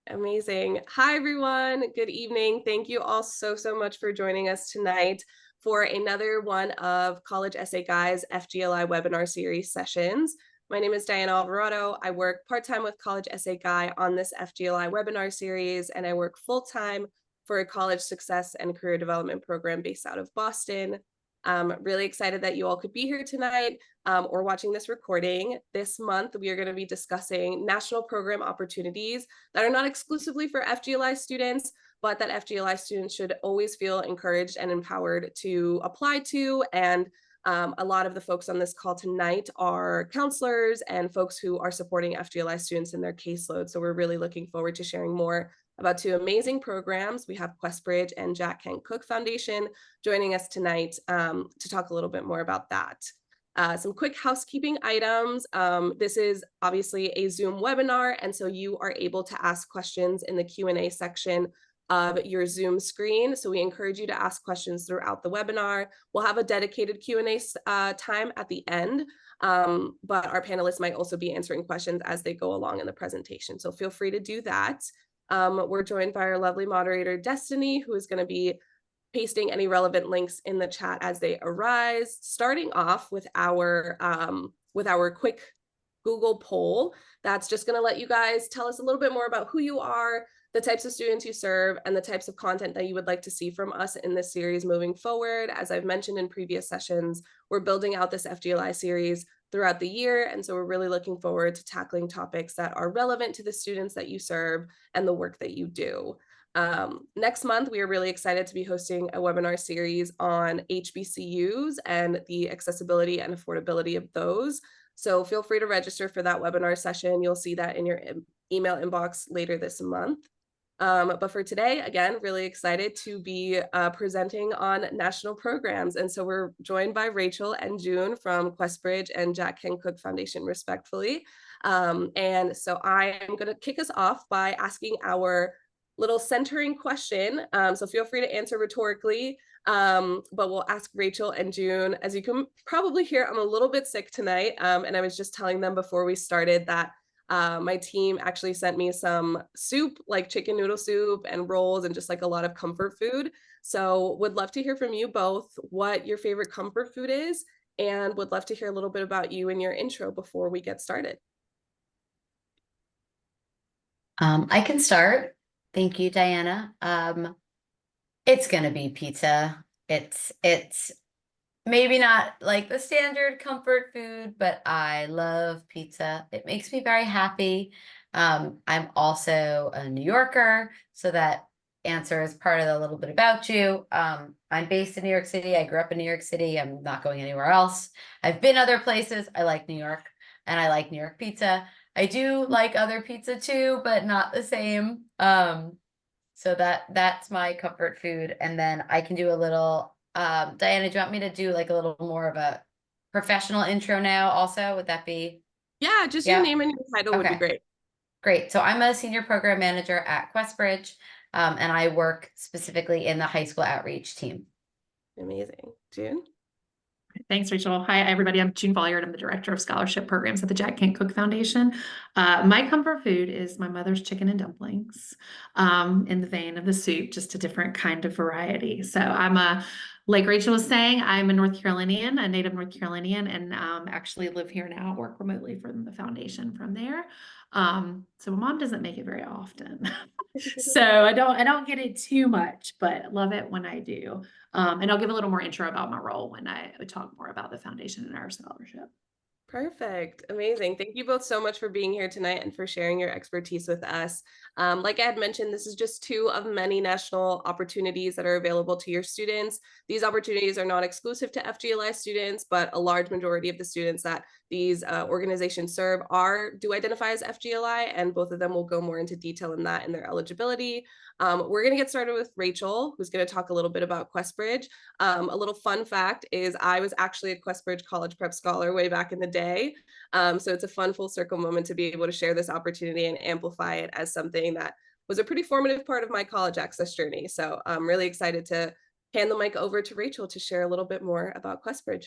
Amazing. Hi, everyone. Good evening. Thank you all so much for joining us tonight for another one of College Essay Guy's FGLI webinar series sessions. My name is Diana Alvarado. I work part-time with College Essay Guy on this FGLI webinar series, and I work full-time for a college success and career development program based out of Boston. I'm really excited that you all could be here tonight or watching this recording. This month, we are going to be discussing national program opportunities that are not exclusively for FGLI students, but that FGLI students should always feel encouraged and empowered to apply to. And a lot of the folks on this call tonight are counselors and folks who are supporting FGLI students in their caseload. So we're really looking forward to sharing more about two amazing programs. We have Questbridge and Jack Kent Cooke Foundation joining us tonight to talk a little bit more about that. Some quick housekeeping items. This is obviously a Zoom webinar, and so you are able to ask questions in the Q&A section of your Zoom screen. So we encourage you to ask questions throughout the webinar. We'll have a dedicated Q&A time at the end, but our panelists might also be answering questions as they go along in the presentation. So feel free to do that. We're joined by our lovely moderator, Destiny, who is going to be pasting any relevant links in the chat as they arise, starting off with our quick Google poll. That's just going to let you guys tell us a little bit more about who you are, the types of students you serve, and the types of content that you would like to see from us in this series moving forward. As I've mentioned in previous sessions, we're building out this FGLI series throughout the year, and so we're really looking forward to tackling topics that are relevant to the students that you serve and the work that you do. Next month, we are really excited to be hosting a webinar series on HBCUs and the accessibility and affordability of those. So feel free to register for that webinar session. You'll see that in your email inbox later this month. But for today, again, really excited to be presenting on national programs. And so we're joined by Rachel and June from Questbridge and Jack Kent Cooke Foundation, respectfully. And so I am going to kick us off by asking our little centering question. So feel free to answer rhetorically, but we'll ask Rachel and June. As you can probably hear, I'm a little bit sick tonight. And I was just telling them before we started that my team actually sent me some soup, like chicken noodle soup and rolls and just like a lot of comfort food. So would love to hear from you both what your favorite comfort food is, and would love to hear a little bit about you and your intro before we get started. I can start. Thank you, Diana. It's gonna be pizza. It's maybe not like the standard comfort food, but I love pizza. It makes me very happy. I'm also a New Yorker, so that answers part of the little bit about you. I'm based in New York City. I grew up in New York City. I'm not going anywhere else. I've been other places. I like New York, and I like New York pizza. I do like other pizza too, but not the same. So that's my comfort food. And then I can do a little, Diana, do you want me to do like a little more of a professional intro now also? Would that be? Yeah, just your Yeah. name and your title would be Okay, great. great. So I'm a senior program manager at Questbridge, and I work specifically in the high school outreach team. Amazing. June? Thanks, Rachel. Hi, everybody. I'm June Folliard. I'm the Director of Scholarship Programs at the Jack Kent Cooke Foundation. My comfort food is my mother's chicken and dumplings, in the vein of the soup, just a different kind of variety. So like Rachel was saying, I'm a North Carolinian, a native North Carolinian, and actually live here now, work remotely from the foundation from there. So my mom doesn't make it very often. So I don't get it too much, but love it when I do. And I'll give a little more intro about my role when I talk more about the foundation and our scholarship. Perfect. Amazing. Thank you both so much for being here tonight and for sharing your expertise with us. Like I had mentioned, this is just two of many national opportunities that are available to your students. These opportunities are not exclusive to FGLI students, but a large majority of the students that these organizations serve do identify as FGLI, and both of them will go more into detail in that in their eligibility. We're going to get started with Rachel, who's going to talk a little bit about Questbridge. A little fun fact is I was actually a Questbridge College Prep Scholar way back in the day. So it's a fun full circle moment to be able to share this opportunity and amplify it as something that was a pretty formative part of my college access journey. So I'm really excited to hand the mic over to Rachel to share a little bit more about Questbridge.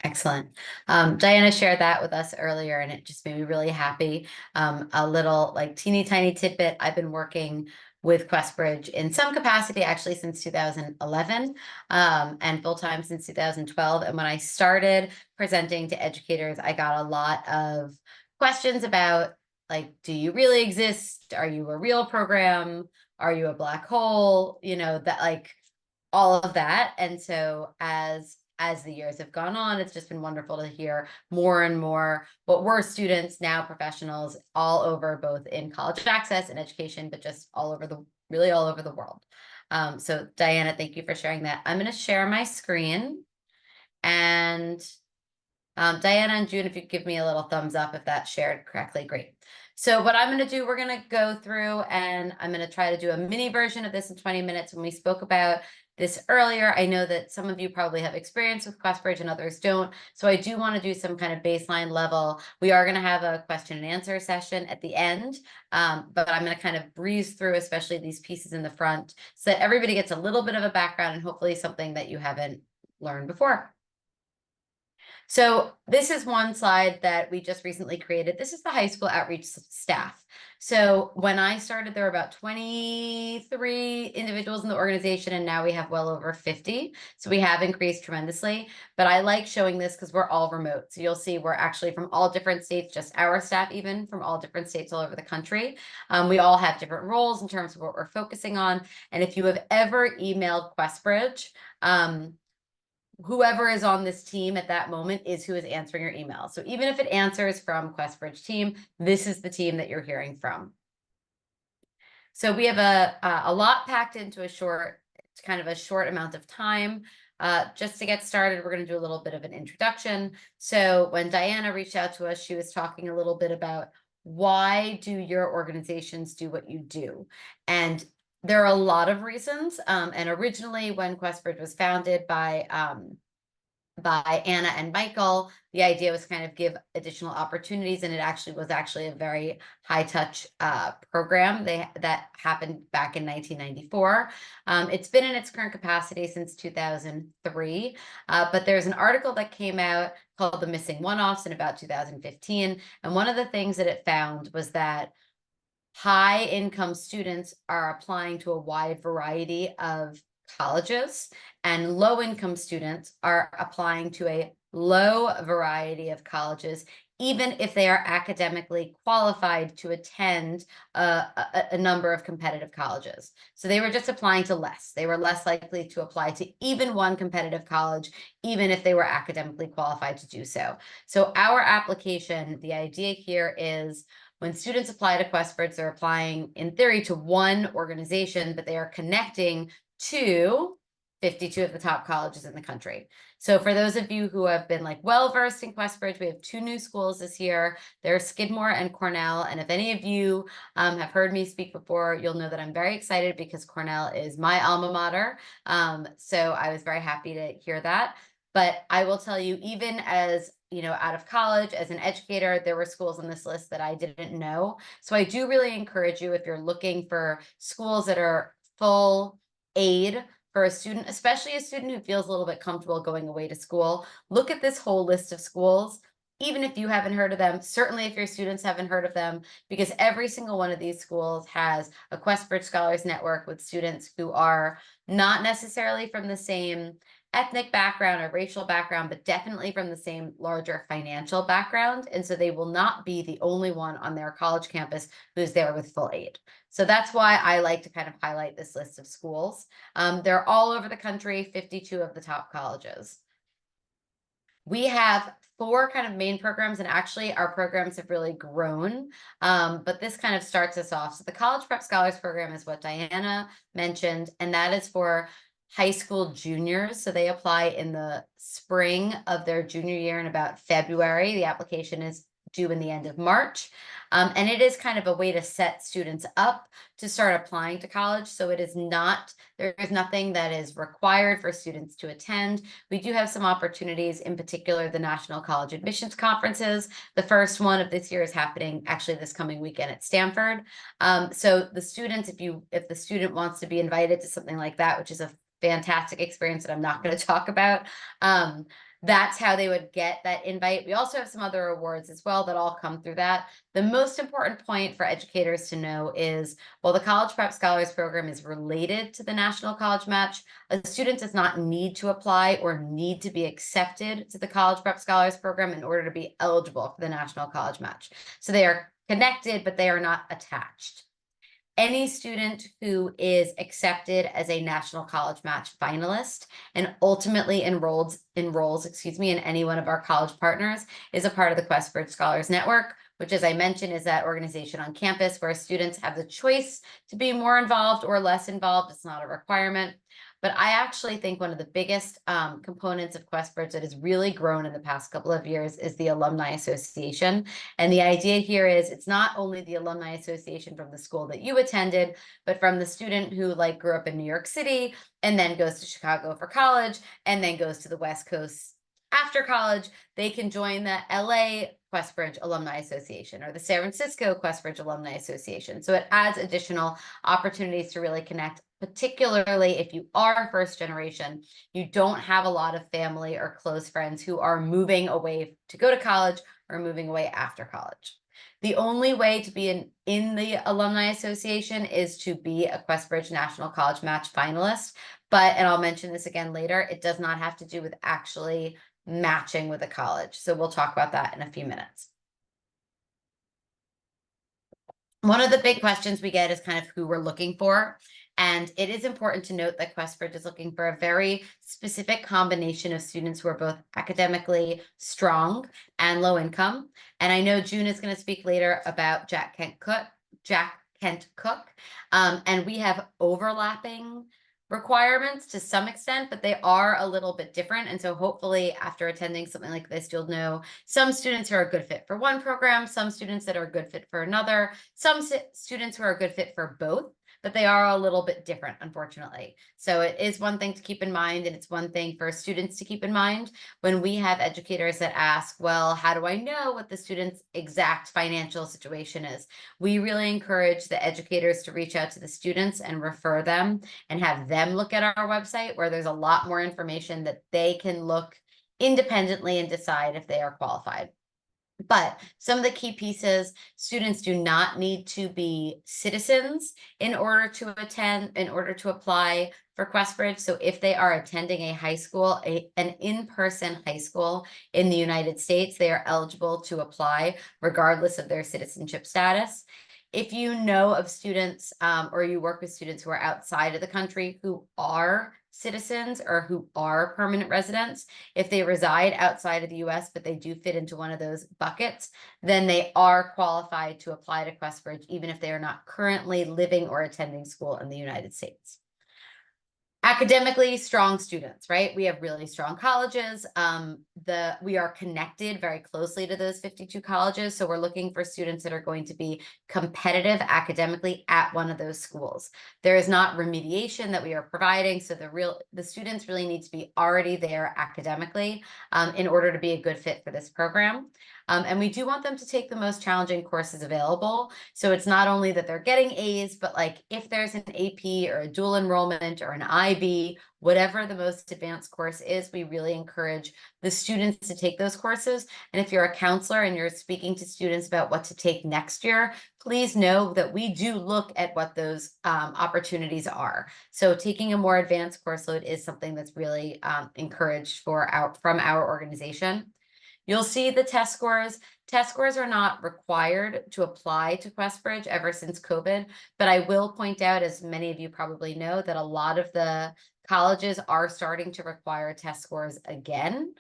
Excellent. Diana shared that with us earlier, and it just made me really happy. A little like teeny tiny tidbit. I've been working with Questbridge in some capacity actually since 2011, and full-time since 2012. And when I started presenting to educators, I got a lot of questions about like, do you really exist? Are you a real program? Are you a black hole? You know, that like all of that. And so as the years have gone on, it's just been wonderful to hear more and more what were students, now professionals all over, both in college access and education, but just all over really all over the world. So Diana, thank you for sharing that. I'm going to share my screen, and Diana and June, if you could give me a little thumbs up if that's shared correctly, great. So what I'm going to do, we're going to go through and I'm going to try to do a mini version of this in 20 minutes. When we spoke about this earlier, I know that some of you probably have experience with Questbridge and others don't. So I do want to do some kind of baseline level. We are going to have a question and answer session at the end, but I'm going to kind of breeze through, especially these pieces in the front, so that everybody gets a little bit of a background and hopefully something that you haven't learned before. So this is one slide that we just recently created. This is the high school outreach staff. So when I started, there were about 23 individuals in the organization, and now we have well over 50. So we have increased tremendously, but I like showing this because we're all remote. So you'll see we're actually from all different states, just our staff even from all different states all over the country. We all have different roles in terms of what we're focusing on. And if you have ever emailed Questbridge, whoever is on this team at that moment is who is answering your email. So even if it answers from Questbridge team, this is the team that you're hearing from. So we have a lot packed into a short amount of time. Just to get started, we're going to do a little bit of an introduction. So when Diana reached out to us, she was talking a little bit about why do your organizations do what you do? And there are a lot of reasons. And originally when Questbridge was founded by Anna and Michael, the idea was kind of give additional opportunities, and it was actually a very high touch program that happened back in 1994. It's been in its current capacity since 2003, but there's an article that came out called The Missing One-Offs in about 2015, and one of the things that it found was that high income students are applying to a wide variety of colleges, and low income students are applying to a low variety of colleges, even if they are academically qualified to attend a number of competitive colleges. So they were just applying to less. They were less likely to apply to even one competitive college, even if they were academically qualified to do so. So our application, the idea here is, when students apply to Questbridge, they're applying in theory to one organization, but they are connecting to 52 of the top colleges in the country. So for those of you who have been like well-versed in Questbridge, we have 2 new schools this year. They're Skidmore and Cornell. And if any of you have heard me speak before, you'll know that I'm very excited because Cornell is my alma mater. So I was very happy to hear that. But I will tell you, even as out of college, as an educator, there were schools on this list that I didn't know. So I do really encourage you, if you're looking for schools that are full aid for a student, especially a student who feels a little bit comfortable going away to school, look at this whole list of schools. Even if you haven't heard of them, certainly if your students haven't heard of them, because every single one of these schools has a Questbridge Scholars Network with students who are not necessarily from the same ethnic background or racial background, but definitely from the same larger financial background. And so they will not be the only one on their college campus who's there with full aid. So that's why I like to kind of highlight this list of schools. They're all over the country, 52 of the top colleges. We have 4 kind of main programs, and actually our programs have really grown, but this kind of starts us off. So the College Prep Scholars Program is what Diana mentioned, and that is for high school juniors. So they apply in the spring of their junior year in about February. The application is due in the end of March. And it is kind of a way to set students up to start applying to college. So it is not, there is nothing that is required for students to attend. We do have some opportunities, in particular, the National College Admissions Conferences. The first one of this year is happening actually this coming weekend at Stanford. So the students, if the student wants to be invited to something like that, which is a fantastic experience that I'm not going to talk about, That's how they would get that invite. We also have some other awards as well that all come through that. The most important point for educators to know is, while the College Prep Scholars Program is related to the National College Match, a student does not need to apply or need to be accepted to the College Prep Scholars Program in order to be eligible for the National College Match. So they are connected, but they are not attached. Any student who is accepted as a National College Match finalist and ultimately enrolls in any one of our college partners is a part of the Questbridge Scholars Network, which, as I mentioned, is that organization on campus where students have the choice to be more involved or less involved. It's not a requirement. But I actually think one of the biggest components of Questbridge that has really grown in the past couple of years is the Alumni Association. And the idea here is it's not only the Alumni Association from the school that you attended, but from the student who grew up in New York City and then goes to Chicago for college and then goes to the West Coast after college. They can join the LA Questbridge Alumni Association or the San Francisco Questbridge Alumni Association. So it adds additional opportunities to really connect, particularly if you are first generation, you don't have a lot of family or close friends who are moving away to go to college or moving away after college. The only way to be in the Alumni Association is to be a Questbridge National College Match finalist. But, and I'll mention this again later, it does not have to do with actually matching with a college. So we'll talk about that in a few minutes. One of the big questions we get is kind of who we're looking for. And it is important to note that Questbridge is looking for a very specific combination of students who are both academically strong and low income. And I know June is going to speak later about Jack Kent Cook. And we have overlapping requirements to some extent, but they are a little bit different. And so hopefully after attending something like this, you'll know some students who are a good fit for one program, some students that are a good fit for another, some students who are a good fit for both, but they are a little bit different, unfortunately. So it is one thing to keep in mind, and it's one thing for students to keep in mind when we have educators that ask, well, how do I know what the student's exact financial situation is? We really encourage the educators to reach out to the students and refer them and have them look at our website, where there's a lot more information that they can look independently and decide if they are qualified. But some of the key pieces: students do not need to be citizens in order to apply for Questbridge. So if they are attending a high school, an in-person high school in the United States, they are eligible to apply regardless of their citizenship status. If you know of students or you work with students who are outside of the country who are citizens or who are permanent residents, if they reside outside of the US, but they do fit into one of those buckets, then they are qualified to apply to Questbridge, even if they are not currently living or attending school in the United States. Academically strong students, right? We have really strong colleges. We are connected very closely to those 52 colleges. So we're looking for students that are going to be competitive academically at one of those schools. There is not remediation that we are providing. So the students really need to be already there academically in order to be a good fit for this program. And we do want them to take the most challenging courses available. So it's not only that they're getting A's, but if there's an AP or a dual enrollment or an IB, whatever the most advanced course is, we really encourage the students to take those courses. And if you're a counselor and you're speaking to students about what to take next year, please know that we do look at what those opportunities are. So taking a more advanced course load is something that's really encouraged from our organization. You'll see the test scores. Test scores are not required to apply to Questbridge ever since COVID, but I will point out, as many of you probably know, that a lot of the colleges are starting to require test scores again.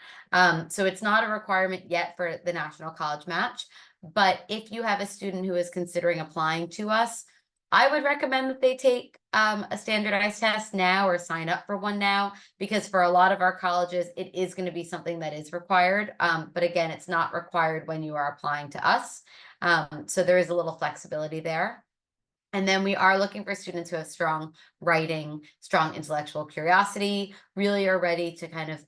So it's not a requirement yet for the National College Match, but if you have a student who is considering applying to us, I would recommend that they take a standardized test now or sign up for one now, because for a lot of our colleges, it is going to be something that is required. But again, it's not required when you are applying to us. So there is a little flexibility there. And then we are looking for students who have strong writing, strong intellectual curiosity, really are ready to kind of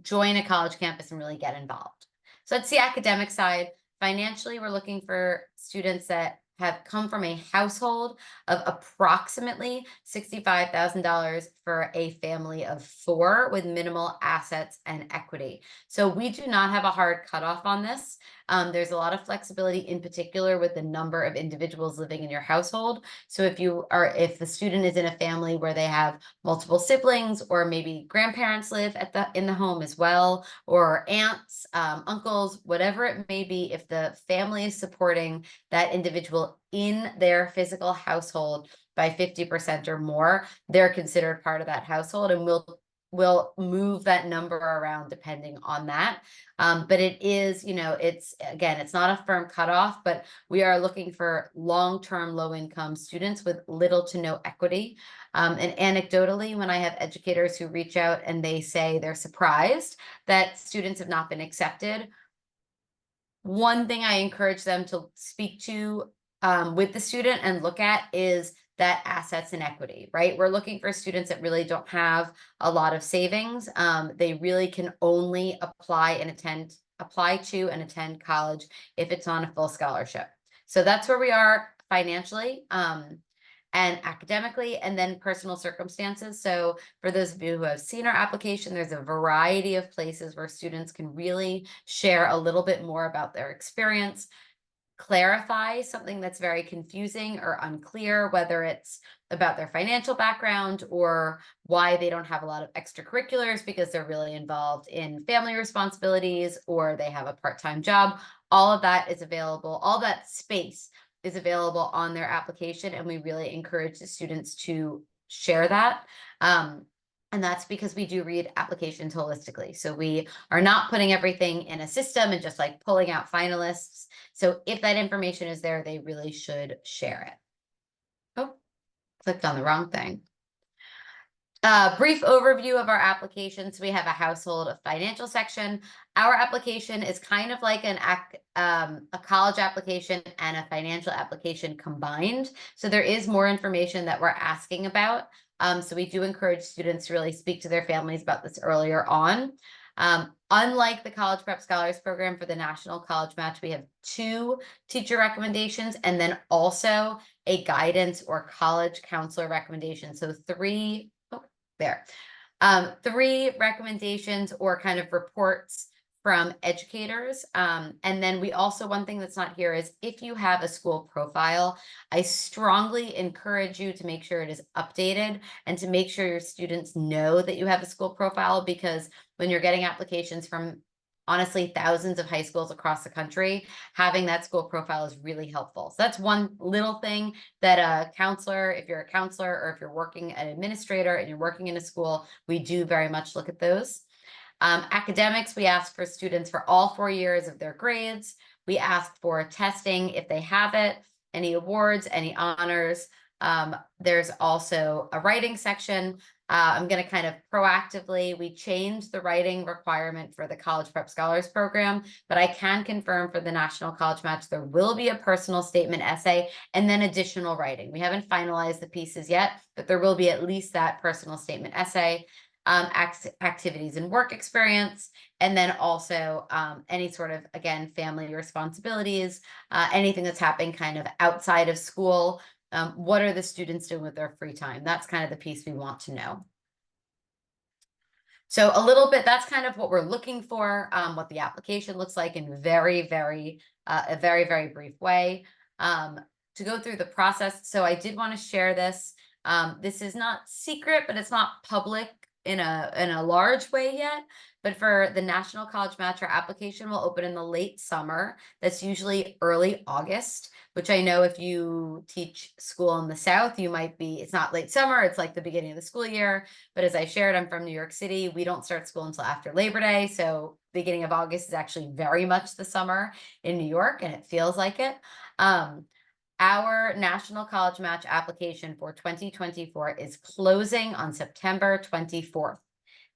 join a college campus and really get involved. So that's the academic side. Financially, we're looking for students that have come from a household of approximately $65,000 for a family of 4 with minimal assets and equity. So we do not have a hard cutoff on this. There's a lot of flexibility, in particular with the number of individuals living in your household. So if the student is in a family where they have multiple siblings, or maybe grandparents live in the home as well, or aunts, uncles, whatever it may be, if the family is supporting that individual in their physical household by 50% or more, they're considered part of that household, and we'll move that number around depending on that. But it is, it's not a firm cutoff, but we are looking for long-term low-income students with little to no equity. And anecdotally, when I have educators who reach out and they say they're surprised that students have not been accepted, one thing I encourage them to speak to with the student and look at is that assets and equity, right? We're looking for students that really don't have a lot of savings. They really can only apply to and attend college if it's on a full scholarship. So that's where we are financially and academically, and then personal circumstances. So for those of you who have seen our application, there's a variety of places where students can really share a little bit more about their experience, clarify something that's very confusing or unclear, whether it's about their financial background or why they don't have a lot of extracurriculars because they're really involved in family responsibilities or they have a part-time job. All of that is available. All that space is available on their application, and we really encourage the students to share that. And that's because we do read applications holistically. So we are not putting everything in a system and just like pulling out finalists. So if that information is there, they really should share it. Oh, clicked on the wrong thing. Brief overview of our applications. We have a household financial section. Our application is kind of like a college application and a financial application combined. So there is more information that we're asking about. So we do encourage students to really speak to their families about this earlier on. Unlike the College Prep Scholars Program, for the National College Match, we have 2 teacher recommendations and then also a guidance or college counselor recommendation. So 3 recommendations or kind of reports from educators. And then we also, one thing that's not here is if you have a school profile, I strongly encourage you to make sure it is updated and to make sure your students know that you have a school profile, because when you're getting applications from honestly thousands of high schools across the country, having that school profile is really helpful. So that's one little thing that a counselor, if you're a counselor or if you're working an administrator and you're working in a school, we do very much look at those. Academics, we ask for students for all 4 years of their grades. We ask for testing if they have it, any awards, any honors. There's also a writing section. I'm going to kind of proactively, we changed the writing requirement for the College Prep Scholars Program, but I can confirm for the National College Match, there will be a personal statement essay and then additional writing. We haven't finalized the pieces yet, but there will be at least that personal statement essay, activities and work experience, and then also any sort of, again, family responsibilities, anything that's happening kind of outside of school. What are the students doing with their free time? That's kind of the piece we want to know. So a little bit, that's kind of what we're looking for, what the application looks like in a very, very brief way. To go through the process. So I did want to share this. This is not secret, but it's not public in a large way yet. But for the National College Match, our application will open in the late summer. That's usually early August, which I know if you teach school in the South, it's not late summer, it's like the beginning of the school year. But as I shared, I'm from New York City. We don't start school until after Labor Day. So beginning of August is actually very much the summer in New York, and it feels like it. Our National College Match application for 2024 is closing on September 24th.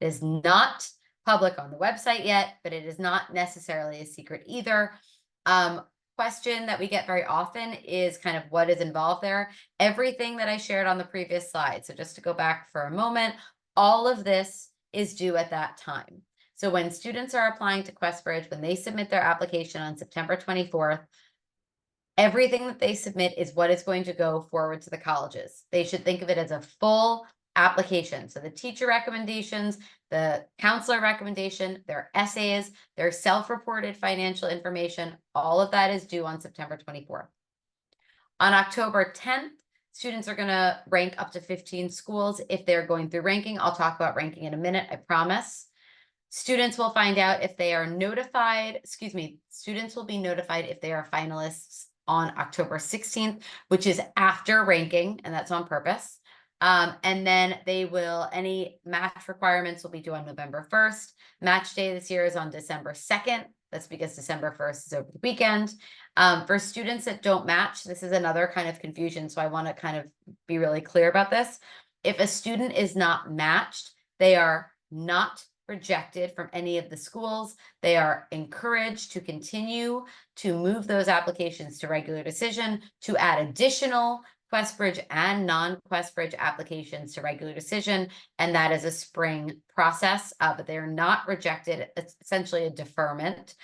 It is not public on the website yet, but it is not necessarily a secret either. Question that we get very often is kind of what is involved there. Everything that I shared on the previous slide. So just to go back for a moment, all of this is due at that time. So when students are applying to Questbridge, when they submit their application on September 24th, Everything that they submit is what is going to go forward to the colleges. They should think of it as a full application. So the teacher recommendations, the counselor recommendation, their essays, their self-reported financial information, all of that is due on September 24th. On October 10th, students are going to rank up to 15 schools. If they're going through ranking, I'll talk about ranking in a minute, I promise. Students will find out if they are notified, students will be notified if they are finalists on October 16th, which is after ranking, and that's on purpose. And then any match requirements will be due on November 1st. Match day this year is on December 2nd. That's because December 1st is over the weekend. For students that don't match, this is another kind of confusion, so I want to kind of be really clear about this. If a student is not matched, they are not rejected from any of the schools. They are encouraged to continue to move those applications to regular decision, to add additional Questbridge and non-Questbridge applications to regular decision, and that is a spring process, but they are not rejected. It's essentially a deferment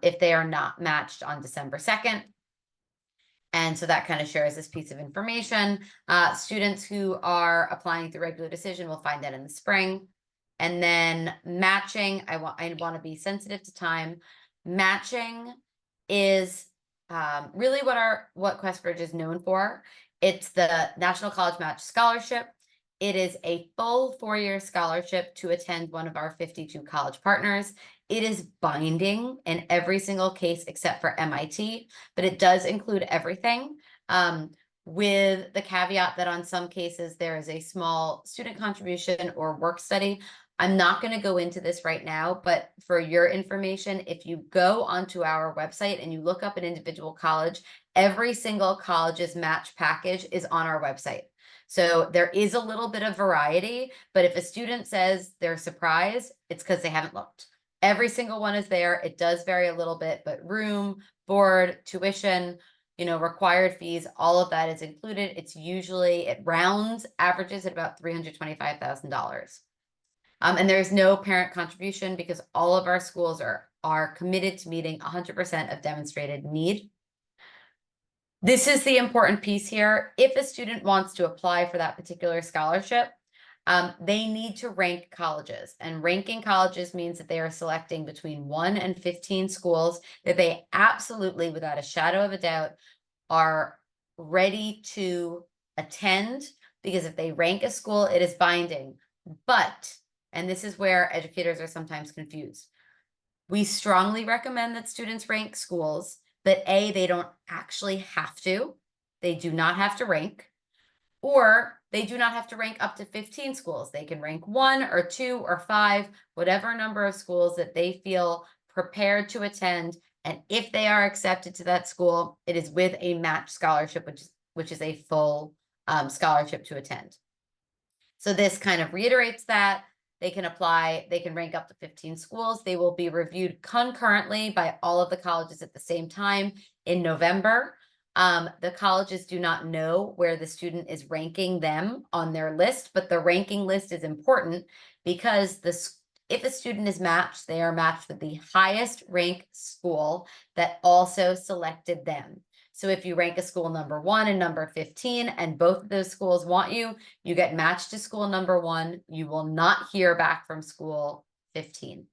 if they are not matched on December 2nd. And so that kind of shares this piece of information. Students who are applying through regular decision will find that in the spring. And then matching, I want to be sensitive to time. Matching is really what Questbridge is known for. It's the National College Match Scholarship. It is a full 4-year scholarship to attend one of our 52 college partners. It is binding in every single case except for MIT, but it does include everything. With the caveat that on some cases there is a small student contribution or work study. I'm not going to go into this right now, but for your information, if you go onto our website and you look up an individual college, every single college's match package is on our website. So there is a little bit of variety, but if a student says they're surprised, it's because they haven't looked. Every single one is there. It does vary a little bit, but room, board, tuition, required fees, all of that is included. It rounds, averages at about $325,000. And there's no parent contribution because all of our schools are committed to meeting 100% of demonstrated need. This is the important piece here. If a student wants to apply for that particular scholarship, they need to rank colleges, and ranking colleges means that they are selecting between 1 and 15 schools that they absolutely, without a shadow of a doubt, are ready to attend, because if they rank a school, it is binding. But, and this is where educators are sometimes confused, we strongly recommend that students rank schools, but A, they don't actually have to. They do not have to rank, or they do not have to rank up to 15 schools. They can rank 1 or 2 or 5, whatever number of schools that they feel prepared to attend. And if they are accepted to that school, it is with a match scholarship, which is a full scholarship to attend. So this kind of reiterates that. They can apply, they can rank up to 15 schools. They will be reviewed concurrently by all of the colleges at the same time in November. The colleges do not know where the student is ranking them on their list, but the ranking list is important because if a student is matched, they are matched with the highest ranked school that also selected them. So if you rank a school number 1 and number 15, and both of those schools want you, you get matched to school number 1. You will not hear back from school 15.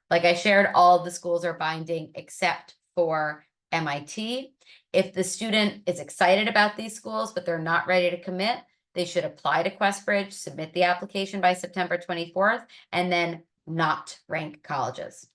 Like I shared, all of the schools are binding except for MIT. If the student is excited about these schools, but they're not ready to commit, they should apply to Questbridge, submit the application by September 24th, and then not rank colleges.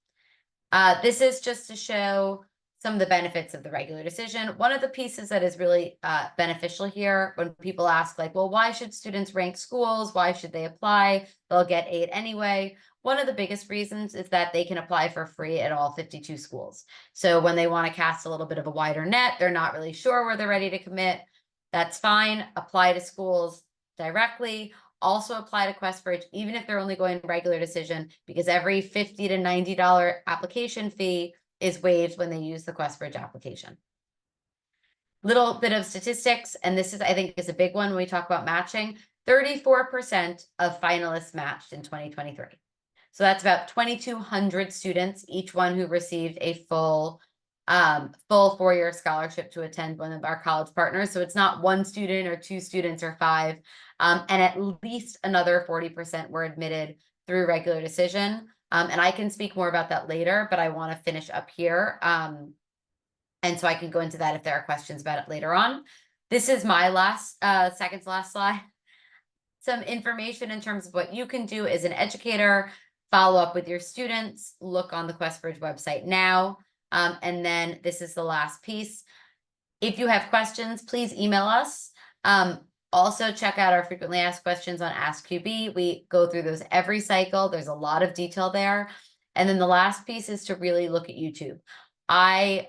This is just to show some of the benefits of the regular decision. One of the pieces that is really beneficial here, when people ask like, well, why should students rank schools? Why should they apply? They'll get aid anyway. One of the biggest reasons is that they can apply for free at all 52 schools. So when they want to cast a little bit of a wider net, they're not really sure where they're ready to commit. That's fine. Apply to schools directly. Also apply to Questbridge, even if they're only going regular decision, because every $50 to $90 application fee is waived when they use the Questbridge application. Little bit of statistics, and this is, I think, is a big one when we talk about matching. 34% of finalists matched in 2023. So that's about 2,200 students, each one who received a full full 4-year scholarship to attend one of our college partners. So it's not 1 student or 2 students or 5. And at least another 40% were admitted through regular decision. And I can speak more about that later, but I want to finish up here. And so I can go into that if there are questions about it later on. This is my second to last slide. Some information in terms of what you can do as an educator, follow up with your students, look on the Questbridge website now. And then this is the last piece. If you have questions, please email us. Also check out our frequently asked questions on Ask QB. We go through those every cycle. There's a lot of detail there. And then the last piece is to really look at YouTube. I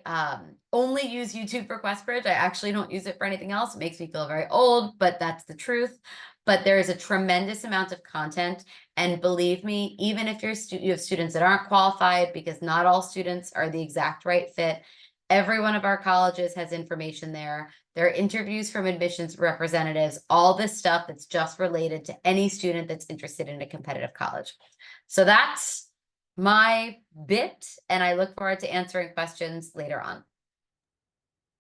only use YouTube for Questbridge. I actually don't use it for anything else. It makes me feel very old, but that's the truth. But there is a tremendous amount of content. And believe me, even if you have students that aren't qualified, because not all students are the exact right fit, every one of our colleges has information there. There are interviews from admissions representatives, all this stuff that's just related to any student that's interested in a competitive college. So that's my bit, and I look forward to answering questions later on.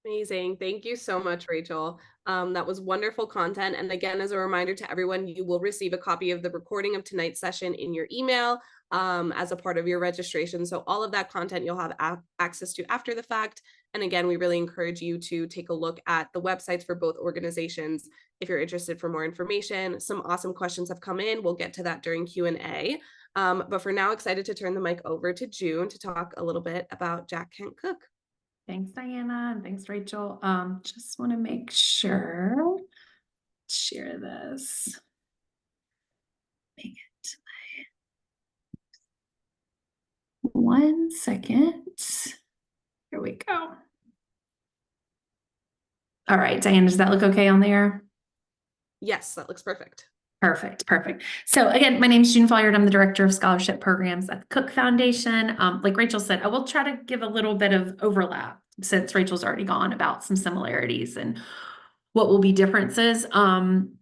Amazing. Thank you so much, Rachel. That was wonderful content. And again, as a reminder to everyone, you will receive a copy of the recording of tonight's session in your email as a part of your registration. So all of that content you'll have access to after the fact. And again, we really encourage you to take a look at the websites for both organizations if you're interested for more information. Some awesome questions have come in. We'll get to that during Q&A. But for now, excited to turn the mic over to June to talk a little bit about Jack Kent Cooke. Thanks, Diana, and thanks, Rachel. Just want to make sure, share this. Make it 1 second. Here we go. All right, Diana, does that look okay on there? Yes, that looks perfect. Perfect. So again, my name is June Folliard. I'm the Director of Scholarship Programs at the Cooke Foundation. Like Rachel said, I will try to give a little bit of overlap since Rachel's already gone about some similarities and what will be differences. I'm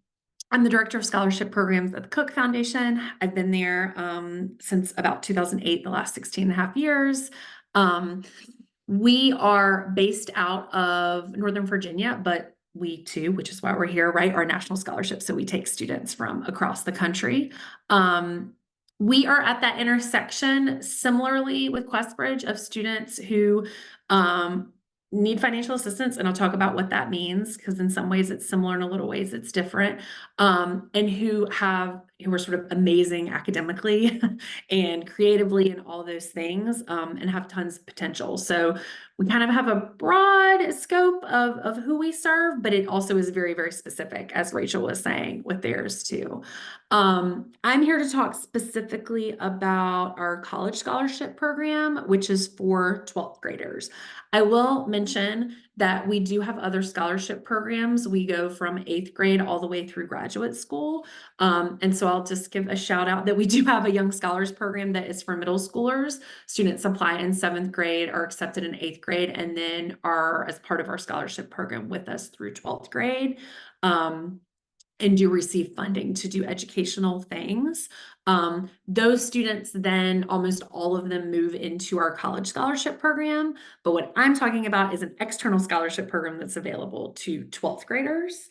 the Director of Scholarship Programs at the Cooke Foundation. I've been there since about 2008, the last 16 and a half years. We are based out of Northern Virginia, but we too, which is why we're here, right, are national scholarships. So we take students from across the country. We are at that intersection, similarly with Questbridge, of students who need financial assistance, and I'll talk about what that means, because in some ways it's similar, in a little ways it's different, and who are sort of amazing academically and creatively and all those things, and have tons of potential. So we kind of have a broad scope of who we serve, but it also is very, very specific, as Rachel was saying, with theirs too. I'm here to talk specifically about our college scholarship program, which is for 12th graders. I will mention that we do have other scholarship programs. We go from 8th grade all the way through graduate school. And so I'll just give a shout out that we do have a Young Scholars program that is for middle schoolers. Students apply in 7th grade, are accepted in 8th grade, and then are as part of our scholarship program with us through 12th grade. And do receive funding to do educational things. Those students then, almost all of them, move into our college scholarship program. But what I'm talking about is an external scholarship program that's available to 12th graders.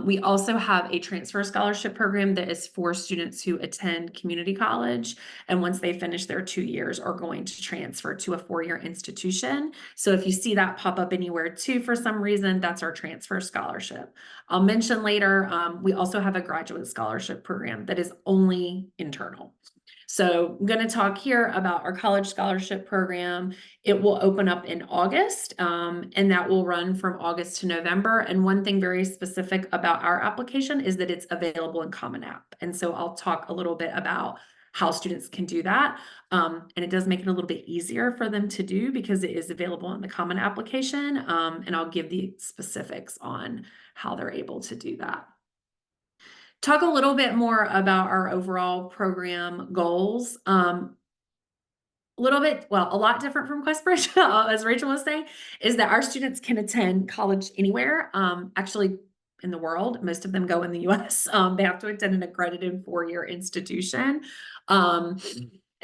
We also have a transfer scholarship program that is for students who attend community college, and once they finish their 2 years are going to transfer to a 4-year institution. So if you see that pop up anywhere too, for some reason, that's our transfer scholarship. I'll mention later, we also have a graduate scholarship program that is only internal. So I'm going to talk here about our college scholarship program. It will open up in August, and that will run from August to November. And one thing very specific about our application is that it's available in Common App. And so I'll talk a little bit about how students can do that. And it does make it a little bit easier for them to do because it is available in the Common application. And I'll give the specifics on how they're able to do that. Talk a little bit more about our overall program goals. A lot different from Questbridge, as Rachel was saying, is that our students can attend college anywhere, actually in the world. Most of them go in the US. They have to attend an accredited 4-year institution. And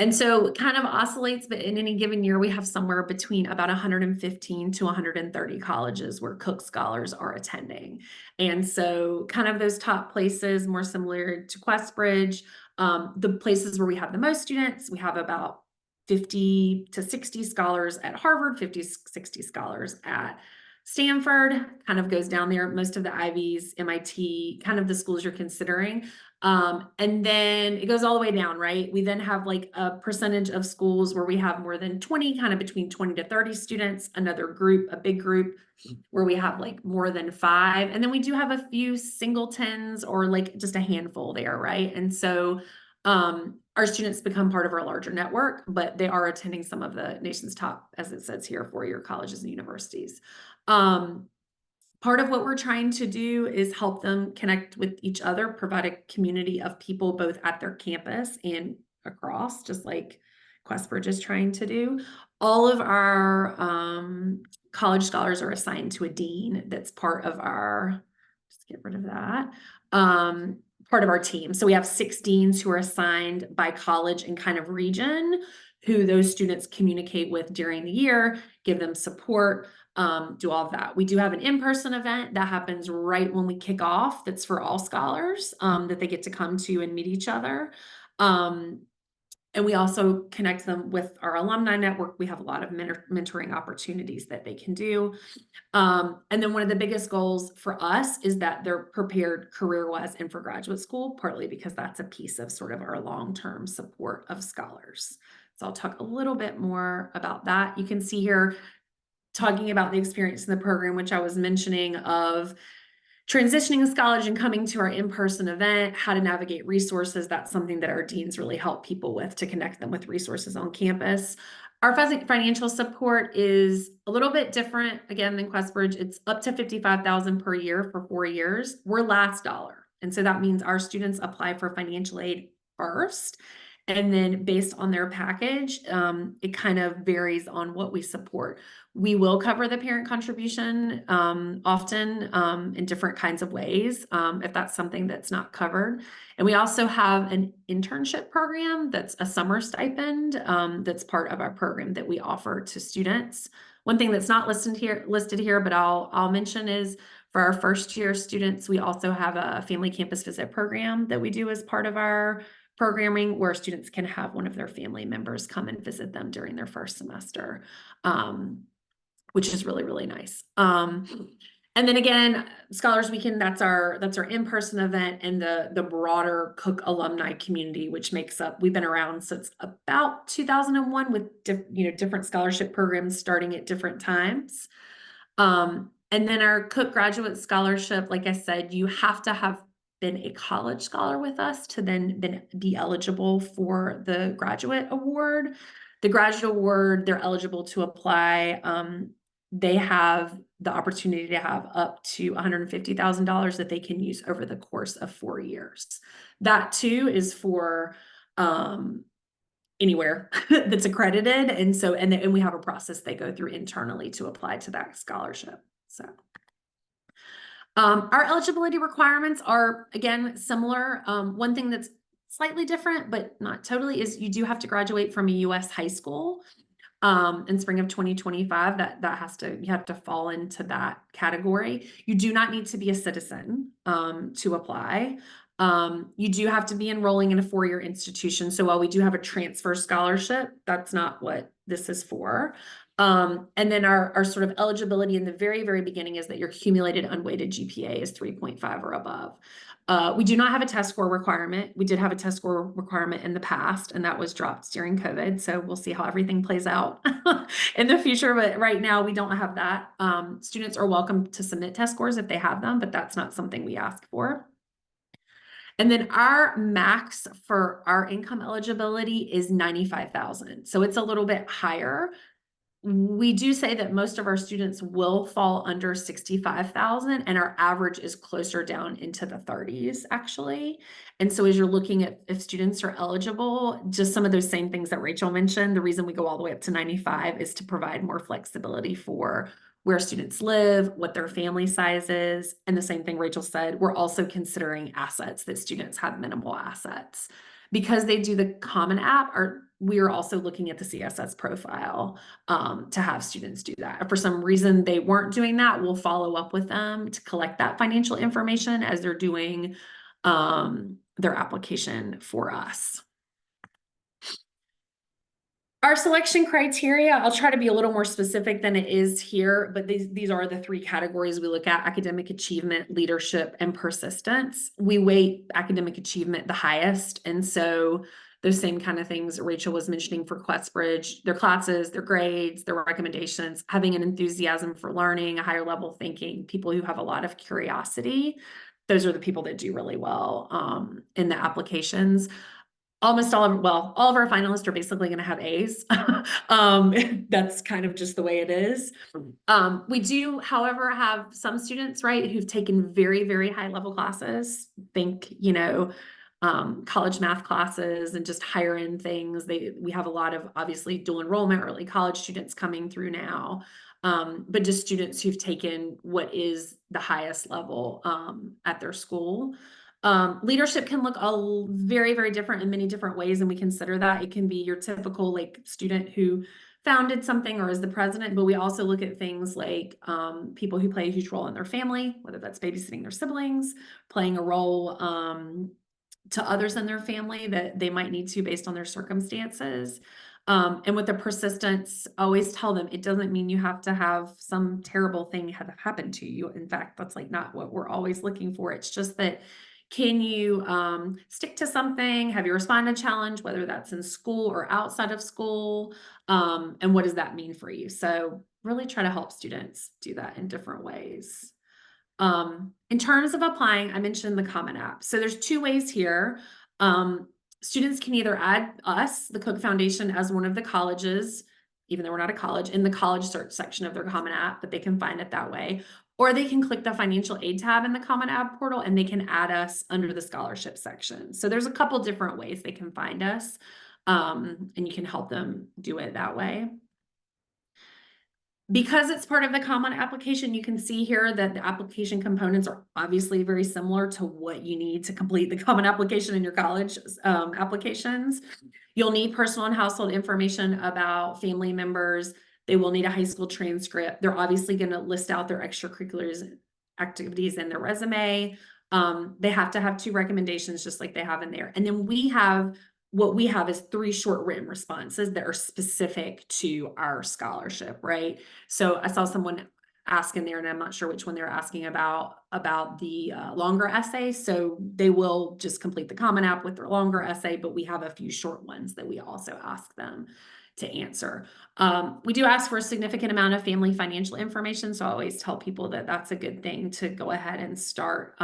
And so it kind of oscillates, but in any given year, we have somewhere between about 115 to 130 colleges where Cook Scholars are attending. And so kind of those top places, more similar to Questbridge, the places where we have the most students, we have about 50 to 60 scholars at Harvard, 50, 60 scholars at Stanford, kind of goes down there, most of the Ivies, MIT, kind of the schools you're considering. And then it goes all the way down, right? We then have like a percentage of schools where we have more than 20, kind of between 20 to 30 students, another group, a big group where we have like more than 5. And then we do have a few singletons or like just a handful there, right? And so our students become part of our larger network, but they are attending some of the nation's top, as it says here, 4-year colleges and universities. Part of what we're trying to do is help them connect with each other, provide a community of people both at their campus and across, just like Questbridge is trying to do. All of our college scholars are assigned to a dean that's part of our, just get rid of that, part of our team. So we have 6 deans who are assigned by college and kind of region, who those students communicate with during the year, give them support, do all of that. We do have an in-person event that happens right when we kick off. That's for all scholars that they get to come to and meet each other. And we also connect them with our alumni network. We have a lot of mentoring opportunities that they can do. And then one of the biggest goals for us is that they're prepared career-wise and for graduate school, partly because that's a piece of sort of our long-term support of scholars. So I'll talk a little bit more about that. You can see here, talking about the experience in the program, which I was mentioning, of transitioning to college and coming to our in-person event, how to navigate resources. That's something that our deans really help people with, to connect them with resources on campus. Our financial support is a little bit different, again, than Questbridge. It's up to $55,000 per year for 4 years. We're last dollar. And so that means our students apply for financial aid first. And then based on their package, it kind of varies on what we support. We will cover the parent contribution often in different kinds of ways, if that's something that's not covered. And we also have an internship program that's a summer stipend that's part of our program that we offer to students. One thing that's not listed here, but I'll mention is, for our first year students, we also have a family campus visit program that we do as part of our programming, where students can have one of their family members come and visit them during their first semester, which is really, really nice. And then again, Scholars Weekend, that's our in-person event, and the broader Cook alumni community, which makes up, we've been around since about 2001 with different scholarship programs starting at different times. And then our Cook Graduate Scholarship, like I said, you have to have been a college scholar with us to then be eligible for the graduate award. The graduate award, they're eligible to apply. They have the opportunity to have up to $150,000 that they can use over the course of 4 years. That too is for anywhere that's accredited. And so, and we have a process they go through internally to apply to that scholarship. So our eligibility requirements are, again, similar. One thing that's slightly different, but not totally, is you do have to graduate from a U.S. high school in spring of 2025. You have to fall into that category. You do not need to be a citizen to apply. You do have to be enrolling in a 4-year institution. So while we do have a transfer scholarship, that's not what this is for. And then our sort of eligibility in the very, very beginning is that your accumulated unweighted GPA is 3.5 or above. We do not have a test score requirement. We did have a test score requirement in the past, and that was dropped during COVID. So we'll see how everything plays out in the future. But right now we don't have that. Students are welcome to submit test scores if they have them, but that's not something we ask for. And then our max for our income eligibility is $95,000. So it's a little bit higher. We do say that most of our students will fall under 65,000, and our average is closer down into the 30s, actually. And so as you're looking at if students are eligible, just some of those same things that Rachel mentioned, the reason we go all the way up to 95 is to provide more flexibility for where students live, what their family size is. And the same thing Rachel said, we're also considering assets, that students have minimal assets. Because they do the Common App, or we are also looking at the CSS profile to have students do that. If for some reason they weren't doing that, we'll follow up with them to collect that financial information as they're doing their application for us. Our selection criteria, I'll try to be a little more specific than it is here, but these are the 3 categories we look at: academic achievement, leadership, and persistence. We weight academic achievement the highest, and so those same kind of things Rachel was mentioning for Questbridge, their classes, their grades, their recommendations, having an enthusiasm for learning, a higher level thinking, people who have a lot of curiosity. Those are the people that do really well in the applications. Almost all of our finalists are basically going to have A's. That's kind of just the way it is. We do, however, have some students, right, who've taken very, very high level classes. Think, college math classes and just higher end things. We have a lot of obviously dual enrollment, early college students coming through now. But just students who've taken what is the highest level at their school. Leadership can look very, very different in many different ways, and we consider that. It can be your typical student who founded something or is the president, but we also look at things like people who play a huge role in their family, whether that's babysitting their siblings, playing a role to others in their family that they might need to based on their circumstances. And with the persistence, always tell them it doesn't mean you have to have some terrible thing have happened to you. In fact, that's not what we're always looking for. It's just that, can you stick to something? Have you responded to a challenge, whether that's in school or outside of school? And what does that mean for you? So really try to help students do that in different ways. In terms of applying, I mentioned the Common App. So there's 2 ways here. Students can either add us, the Cook Foundation, as one of the colleges, even though we're not a college, in the college search section of their Common App, but they can find it that way. Or they can click the financial aid tab in the Common App portal and they can add us under the scholarship section. So there's a couple different ways they can find us, and you can help them do it that way. Because it's part of the common application, you can see here that the application components are obviously very similar to what you need to complete the common application in your college applications. You'll need personal and household information about family members. They will need a high school transcript. They're obviously going to list out their extracurriculars activities in their resume. They have to have 2 recommendations just like they have in there. And then what we have is 3 short written responses that are specific to our scholarship, right? So I saw someone ask in there, and I'm not sure which one they're asking about the longer essay. So they will just complete the Common App with their longer essay, but we have a few short ones that we also ask them to answer. We do ask for a significant amount of family financial information. So I always tell people that that's a good thing to go ahead and start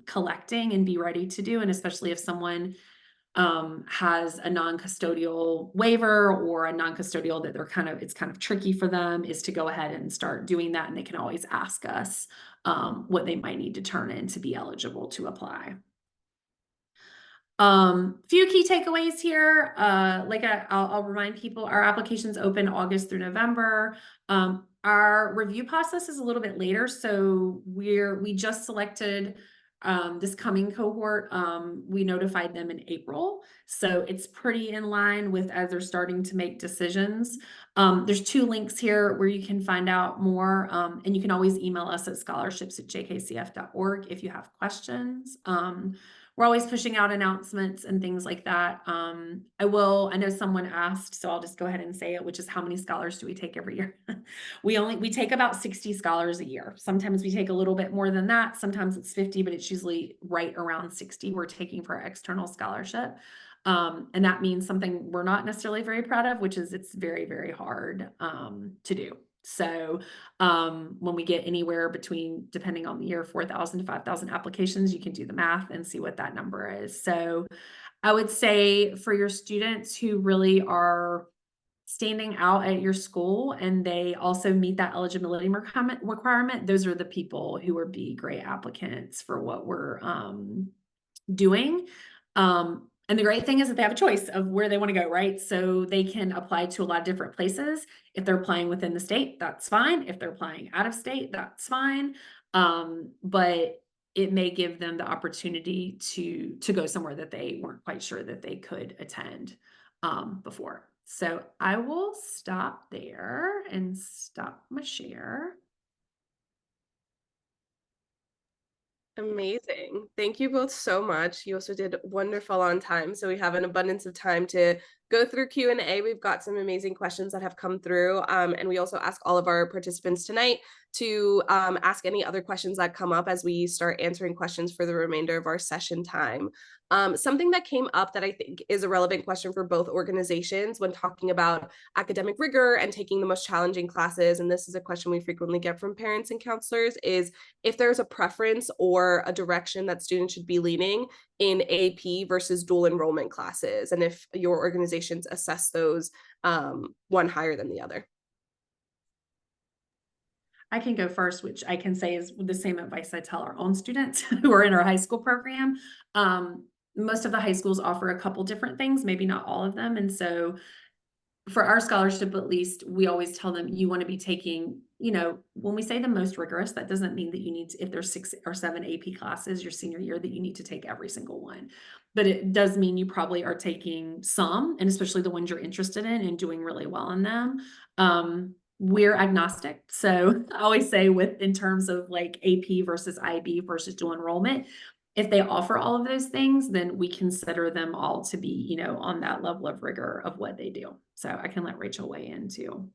collecting and be ready to do. And especially if someone has a non-custodial waiver or a non-custodial that it's kind of tricky for them, is to go ahead and start doing that. And they can always ask us what they might need to turn in to be eligible to apply. Few key takeaways here. I'll remind people, our applications open August through November. Our review process is a little bit later. So we just selected this coming cohort. We notified them in April. So it's pretty in line with as they're starting to make decisions. There's 2 links here where you can find out more. And you can always email us at scholarships@jkcf.org if you have questions. We're always pushing out announcements and things like that. I know someone asked, so I'll just go ahead and say it, which is, how many scholars do we take every year? We take about 60 scholars a year. Sometimes we take a little bit more than that. Sometimes it's 50, but it's usually right around 60 we're taking for our external scholarship. And that means something we're not necessarily very proud of, which is it's very, very hard to do. So when we get anywhere between, depending on the year, 4,000 to 5,000 applications, you can do the math and see what that number is. So I would say for your students who really are standing out at your school and they also meet that eligibility requirement, those are the people who would be great applicants for what we're doing. And the great thing is that they have a choice of where they want to go, right? So they can apply to a lot of different places. If they're applying within the state, that's fine. If they're applying out of state, that's fine. But it may give them the opportunity to go somewhere that they weren't quite sure that they could attend before. So I will stop there and stop my share. Amazing. Thank you both so much. You also did wonderful on time, so we have an abundance of time to go through Q&A. We've got some amazing questions that have come through, and we also ask all of our participants tonight to ask any other questions that come up as we start answering questions for the remainder of our session time. Something that came up that I think is a relevant question for both organizations when talking about academic rigor and taking the most challenging classes, and this is a question we frequently get from parents and counselors, is if there's a preference or a direction that students should be leaning in AP versus dual enrollment classes, and if your organizations assess those one higher than the other. I can go first, which I can say is the same advice I tell our own students who are in our high school program. Most of the high schools offer a couple different things, maybe not all of them. And so for our scholarship, at least, we always tell them you want to be taking, when we say the most rigorous, that doesn't mean that you need to, if there's 6 or 7 AP classes your senior year, that you need to take every single one. But it does mean you probably are taking some, and especially the ones you're interested in and doing really well in them. We're agnostic. So I always say in terms of like AP versus IB versus dual enrollment, if they offer all of those things, then we consider them all to be, on that level of rigor of what they do. So I can let Rachel weigh in too.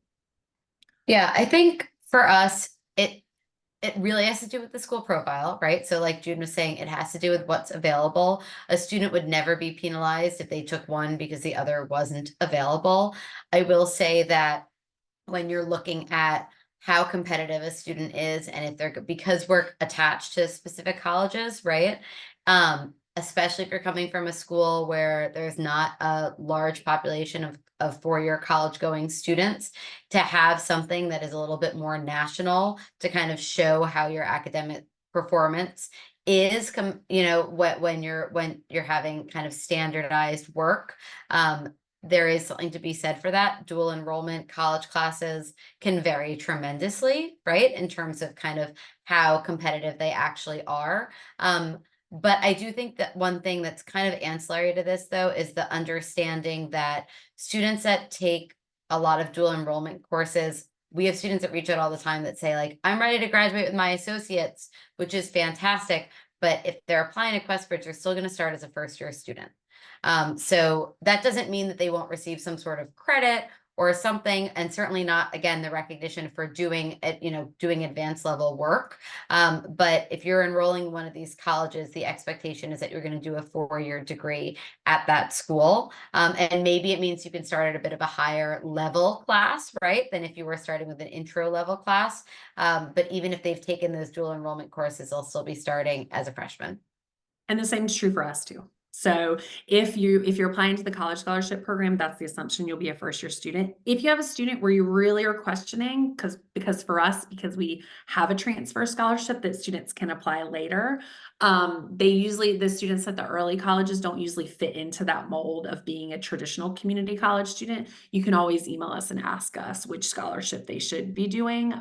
Yeah, I think for us, it really has to do with the school profile, right? So like June was saying, it has to do with what's available. A student would never be penalized if they took one because the other wasn't available. I will say that when you're looking at how competitive a student is, and if they're, because we're attached to specific colleges, right? Especially if you're coming from a school where there's not a large population of four-year college going students, to have something that is a little bit more national to kind of show how your academic performance is, when you're having kind of standardized work. There is something to be said for that. Dual enrollment college classes can vary tremendously, right? In terms of kind of how competitive they actually are. But I do think that one thing that's kind of ancillary to this, though, is the understanding that students that take a lot of dual enrollment courses, we have students that reach out all the time that say, like, I'm ready to graduate with my associates, which is fantastic. But if they're applying to Questbridge, they're still going to start as a first-year student. So that doesn't mean that they won't receive some sort of credit or something, and certainly not, again, the recognition for doing advanced level work. But if you're enrolling in one of these colleges, the expectation is that you're going to do a 4-year degree at that school. And maybe it means you can start at a bit of a higher level class, right, than if you were starting with an intro level class. But even if they've taken those dual enrollment courses, they'll still be starting as a freshman. And the same is true for us too. So if you're applying to the college scholarship program, that's the assumption you'll be a first-year student. If you have a student where you really are questioning, because for us, because we have a transfer scholarship that students can apply later, the students at the early colleges don't usually fit into that mold of being a traditional community college student. You can always email us and ask us which scholarship they should be doing.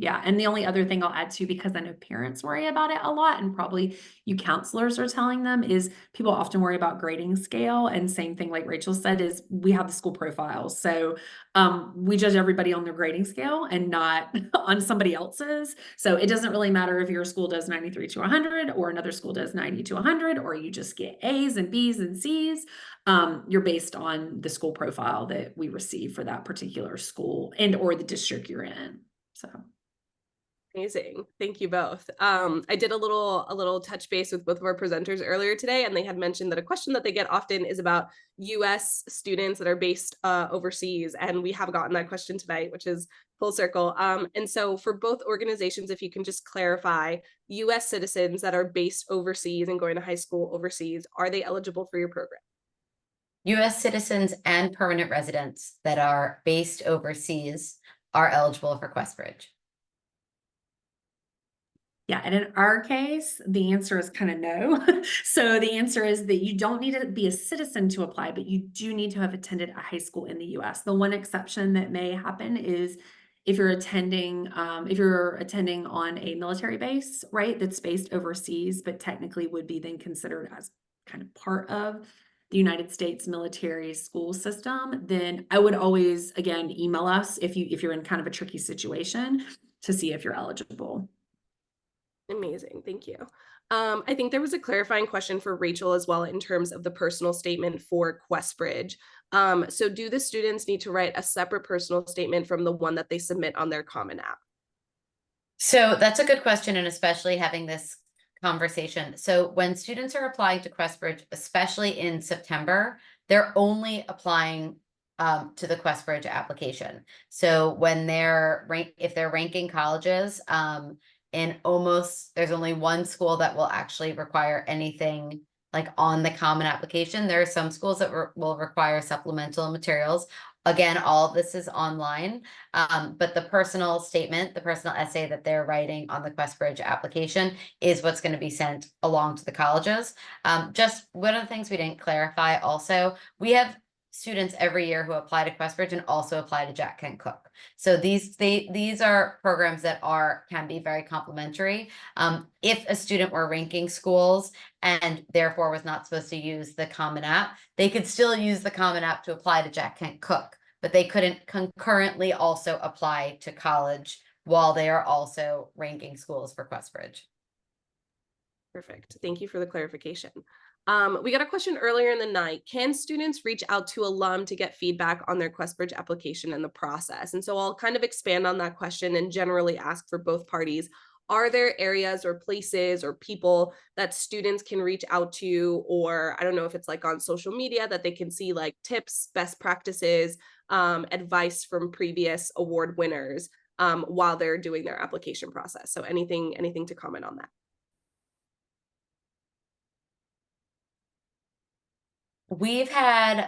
Yeah, and the only other thing I'll add to, because I know parents worry about it a lot, and probably you counselors are telling them, is people often worry about grading scale. And same thing, like Rachel said, is we have the school profiles. So we judge everybody on their grading scale and not on somebody else's. So it doesn't really matter if your school does 93 to 100 or another school does 90 to 100, or you just get A's and B's and C's. You're based on the school profile that we receive for that particular school and or the district you're in. So. Amazing. Thank you both. I did a little touch base with both of our presenters earlier today, and they had mentioned that a question that they get often is about US students that are based overseas. And we have gotten that question tonight, which is full circle. And so for both organizations, if you can just clarify, US citizens that are based overseas and going to high school overseas, are they eligible for your program? US citizens and permanent residents that are based overseas are eligible for Questbridge. Yeah, and in our case, the answer is kind of no. So the answer is that you don't need to be a citizen to apply, but you do need to have attended a high school in the US. The one exception that may happen is if you're attending on a military base, right, that's based overseas, but technically would be then considered as kind of part of the United States military school system, then I would always, again, email us if you're in kind of a tricky situation to see if you're eligible. Amazing. Thank you. I think there was a clarifying question for Rachel as well in terms of the personal statement for Questbridge. So do the students need to write a separate personal statement from the one that they submit on their Common App? So that's a good question, and especially having this conversation. So when students are applying to Questbridge, especially in September, they're only applying to the Questbridge application. So when if they're ranking colleges, there's only one school that will actually require anything like on the common application. There are some schools that will require supplemental materials. Again, all of this is online, but the personal statement, the personal essay that they're writing on the Questbridge application is what's going to be sent along to the colleges. Just one of the things we didn't clarify also, we have students every year who apply to Questbridge and also apply to Jack Kent Cooke. So these are programs that can be very complementary. If a student were ranking schools and therefore was not supposed to use the Common App, they could still use the Common App to apply to Jack Kent Cooke, but they couldn't concurrently also apply to college while they are also ranking schools for Questbridge. Perfect. Thank you for the clarification. We got a question earlier in the night. Can students reach out to alum to get feedback on their Questbridge application and the process? And so I'll kind of expand on that question and generally ask for both parties. Are there areas or places or people that students can reach out to, or I don't know if it's like on social media that they can see like tips, best practices, advice from previous award winners while they're doing their application process? So anything to comment on that? We have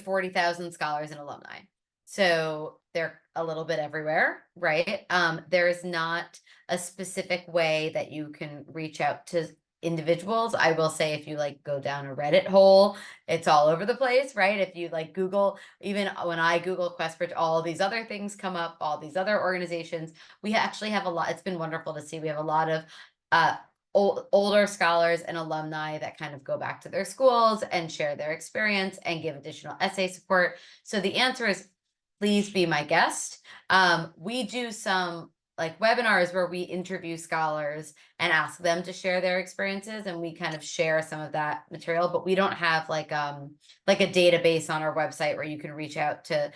40,000 scholars and alumni. So they're a little bit everywhere, right? There is not a specific way that you can reach out to individuals. I will say if you like go down a Reddit hole, it's all over the place, right? If you like Google, even when I Google Questbridge, all these other things come up, all these other organizations. We actually have a lot. It's been wonderful to see. We have a lot of older scholars and alumni that kind of go back to their schools and share their experience and give additional essay support. So the answer is, please be my guest. We do some like webinars where we interview scholars and ask them to share their experiences, and we kind of share some of that material, but we don't have like a database on our website where you can reach out to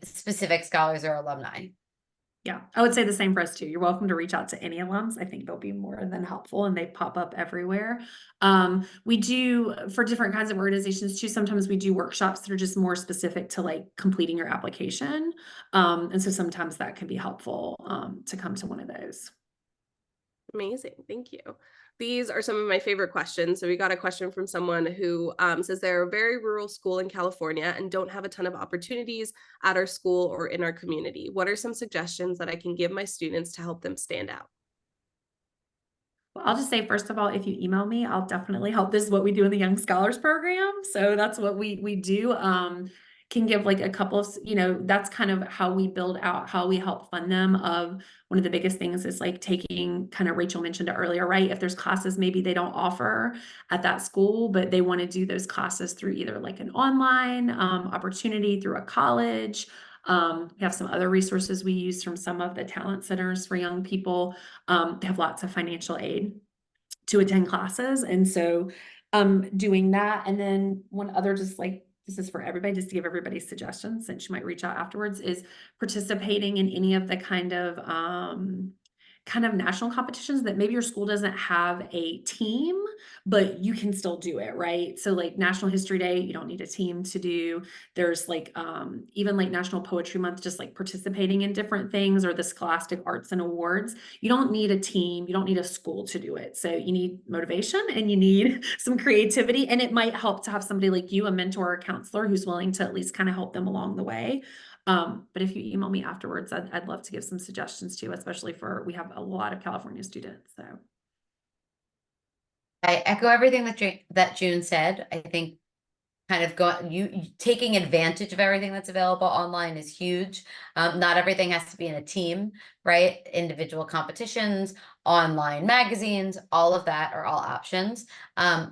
specific scholars or alumni. Yeah, I would say the same for us too. You're welcome to reach out to any alums. I think they'll be more than helpful, and they pop up everywhere. We do for different kinds of organizations too. Sometimes we do workshops that are just more specific to like completing your application. And so sometimes that can be helpful to come to one of those. Amazing. Thank you. These are some of my favorite questions. So we got a question from someone who says they're a very rural school in California and don't have a ton of opportunities at our school or in our community. What are some suggestions that I can give my students to help them stand out? Well, I'll just say, first of all, if you email me, I'll definitely help. This is what we do in the Young Scholars Program. So that's what we do. Can give like a couple of, that's kind of how we build out, how we help fund them. One of the biggest things is like taking, kind of Rachel mentioned it earlier, right? If there's classes maybe they don't offer at that school, but they want to do those classes through either like an online opportunity through a college. We have some other resources we use from some of the talent centers for young people. They have lots of financial aid to attend classes. And so doing that. And then one other, just like, this is for everybody, just to give everybody suggestions, since you might reach out afterwards, is participating in any of the kind of national competitions that maybe your school doesn't have a team, but you can still do it, right? So like National History Day, you don't need a team to do. There's like even like National Poetry Month, just like participating in different things, or the Scholastic Arts and Awards. You don't need a team, you don't need a school to do it. So you need motivation and you need some creativity, and it might help to have somebody like you, a mentor or a counselor, who's willing to at least kind of help them along the way. But if you email me afterwards, I'd love to give some suggestions too, especially we have a lot of California students. So I echo everything that June said. I think kind of taking advantage of everything that's available online is huge. Not everything has to be in a team, right? Individual competitions, online magazines, all of that are all options.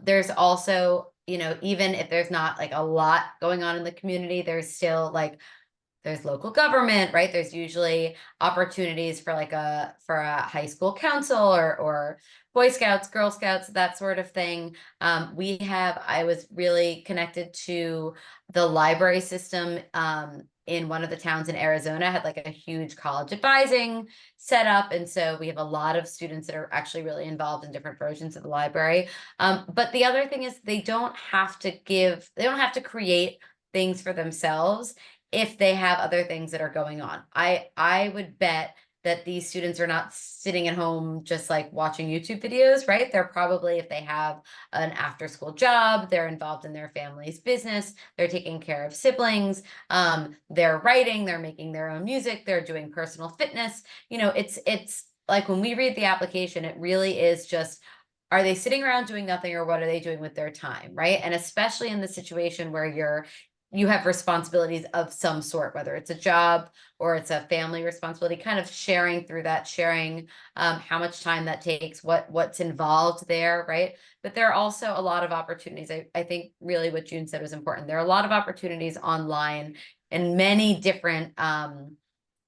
There's also, even if there's not like a lot going on in the community, there's still like there's local government, right? There's usually opportunities for like a high school council or Boy Scouts, Girl Scouts, that sort of thing. I was really connected to the library system in one of the towns in Arizona, had like a huge college advising set up. And so we have a lot of students that are actually really involved in different versions of the library. But the other thing is they don't have to create things for themselves if they have other things that are going on. I would bet that these students are not sitting at home just like watching YouTube videos, right? They're probably, if they have an after school job, they're involved in their family's business, they're taking care of siblings, they're writing, they're making their own music, they're doing personal fitness. It's like when we read the application, it really is just, are they sitting around doing nothing, or what are they doing with their time, right? And especially in the situation where you have responsibilities of some sort, whether it's a job or it's a family responsibility, kind of sharing how much time that takes, what's involved there, right? But there are also a lot of opportunities. I think really what June said was important. There are a lot of opportunities online in many different kind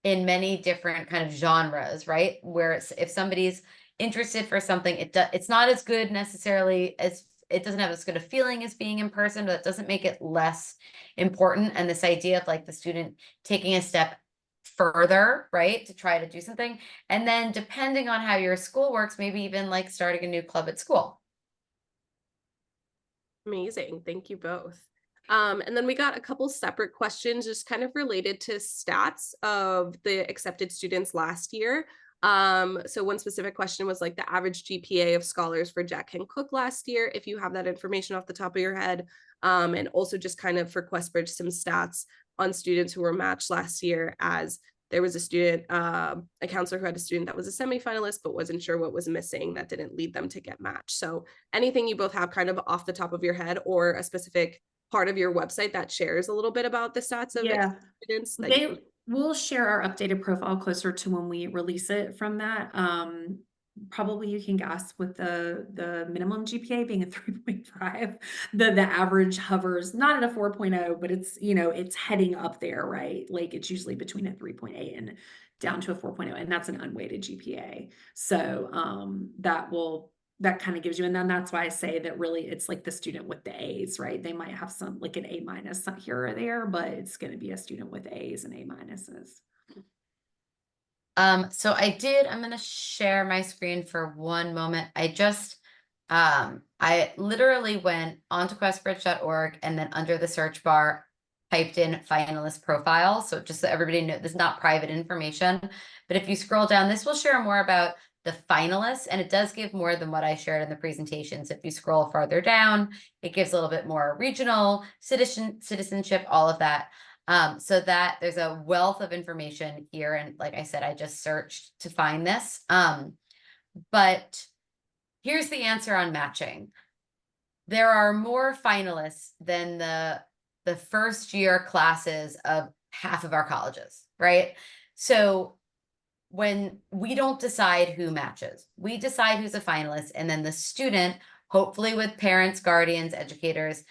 of genres, right? Where if somebody's interested for something, it's not as good necessarily as, it doesn't have as good a feeling as being in person, but it doesn't make it less important. And this idea of like the student taking a step further, right, to try to do something. And then depending on how your school works, maybe even like starting a new club at school. Amazing. Thank you both. And then we got a couple separate questions just kind of related to stats of the accepted students last year. So one specific question was like the average GPA of scholars for Jack Kent Cooke last year, if you have that information off the top of your head. And also just kind of for Questbridge, some stats on students who were matched last year, as there was a student, a counselor who had a student that was a semifinalist, but wasn't sure what was missing. That didn't lead them to get matched. So anything you both have kind of off the top of your head, or a specific part of your website that shares a little bit about the stats of students that we'll share our updated profile closer to when we release it from that. Probably you can guess with the minimum GPA being a 3.5, the average hovers not at a 4.0, but it's heading up there, right? Like it's usually between a 3.8 and down to a 4.0, and that's an unweighted GPA. So that kind of gives you, and then that's why I say that really it's like the student with the A's, right? They might have some like an A- here or there, but it's going to be a student with A's and A-. So I'm going to share my screen for one moment. I literally went onto questbridge.org and then under the search bar, typed in finalist profile. So just so everybody knows, this is not private information, but if you scroll down, this will share more about the finalists, and it does give more than what I shared in the presentation. So if you scroll farther down, it gives a little bit more regional citizenship, all of that. So that there's a wealth of information here. And like I said, I just searched to find this. But here's the answer on matching. There are more finalists than the first year classes of half of our colleges, right? So when we don't decide who matches, we decide who's a finalist, and then the student, hopefully with parents, guardians, educators,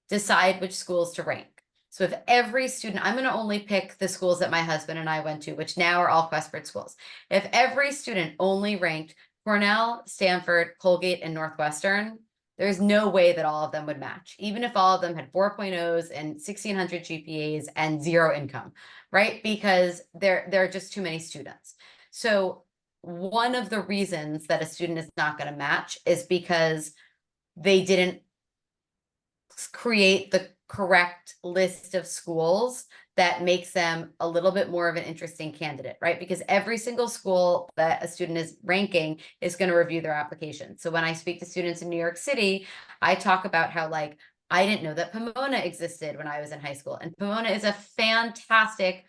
decide which schools to rank. So if every student, I'm going to only pick the schools that my husband and I went to, which now are all Questbridge schools. If every student only ranked Cornell, Stanford, Colgate, and Northwestern, there's no way that all of them would match, even if all of them had 4.0s and 1,600 GPAs and zero income, right? Because there are just too many students. So one of the reasons that a student is not going to match is because they didn't create the correct list of schools that makes them a little bit more of an interesting candidate, right? Because every single school that a student is ranking is going to review their application. So when I speak to students in New York City, I talk about how like, I didn't know that Pomona existed when I was in high school. And Pomona is a fantastic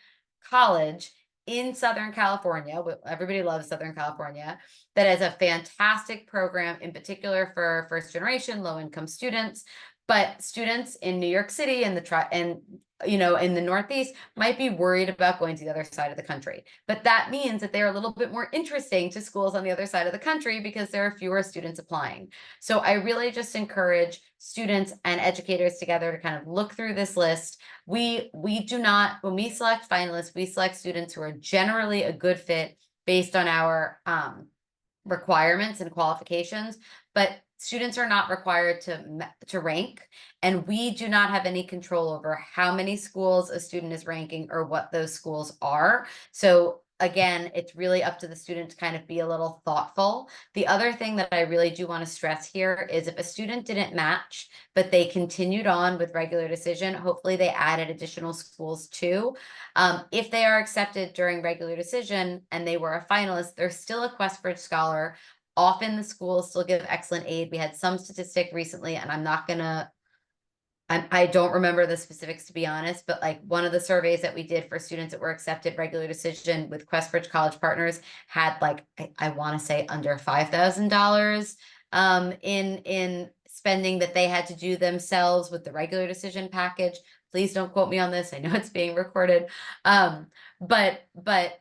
college in Southern California. Everybody loves Southern California. That has a fantastic program, in particular for first generation, low income students. But students in New York City and in the Northeast might be worried about going to the other side of the country. But that means that they're a little bit more interesting to schools on the other side of the country because there are fewer students applying. So I really just encourage students and educators together to kind of look through this list. We do not, when we select finalists, we select students who are generally a good fit based on our requirements and qualifications, but students are not required to rank, and we do not have any control over how many schools a student is ranking or what those schools are. So again, it's really up to the student to kind of be a little thoughtful. The other thing that I really do want to stress here is if a student didn't match, but they continued on with regular decision, hopefully they added additional schools too. If they are accepted during regular decision and they were a finalist, they're still a Questbridge scholar. Often the schools still give excellent aid. We had some statistic recently, and I don't remember the specifics to be honest, but like one of the surveys that we did for students that were accepted regular decision with Questbridge College Partners had like, I want to say under $5,000 in spending that they had to do themselves with the regular decision package. Please don't quote me on this. I know it's being recorded. But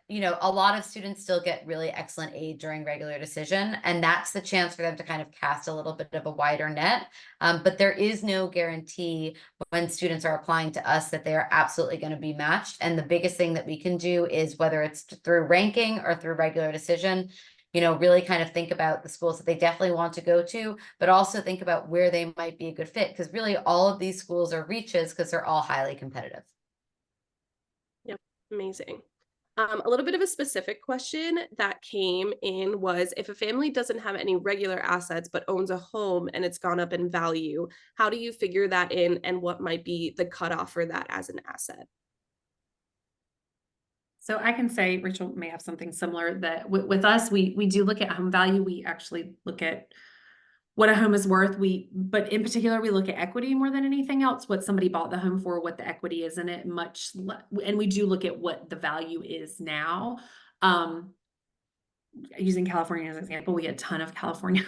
a lot of students still get really excellent aid during regular decision, and that's the chance for them to kind of cast a little bit of a wider net. But there is no guarantee when students are applying to us that they are absolutely going to be matched. And the biggest thing that we can do is, whether it's through ranking or through regular decision, really kind of think about the schools that they definitely want to go to, but also think about where they might be a good fit, because really all of these schools are reaches because they're all highly competitive. Yep, amazing. A little bit of a specific question that came in was, if a family doesn't have any regular assets but owns a home and it's gone up in value, how do you figure that in, and what might be the cutoff for that as an asset? So I can say Rachel may have something similar, that with us, we do look at home value. We actually look at what a home is worth. But in particular, we look at equity more than anything else, what somebody bought the home for, what the equity is in it, and we do look at what the value is now. Using California as an example, we get a ton of California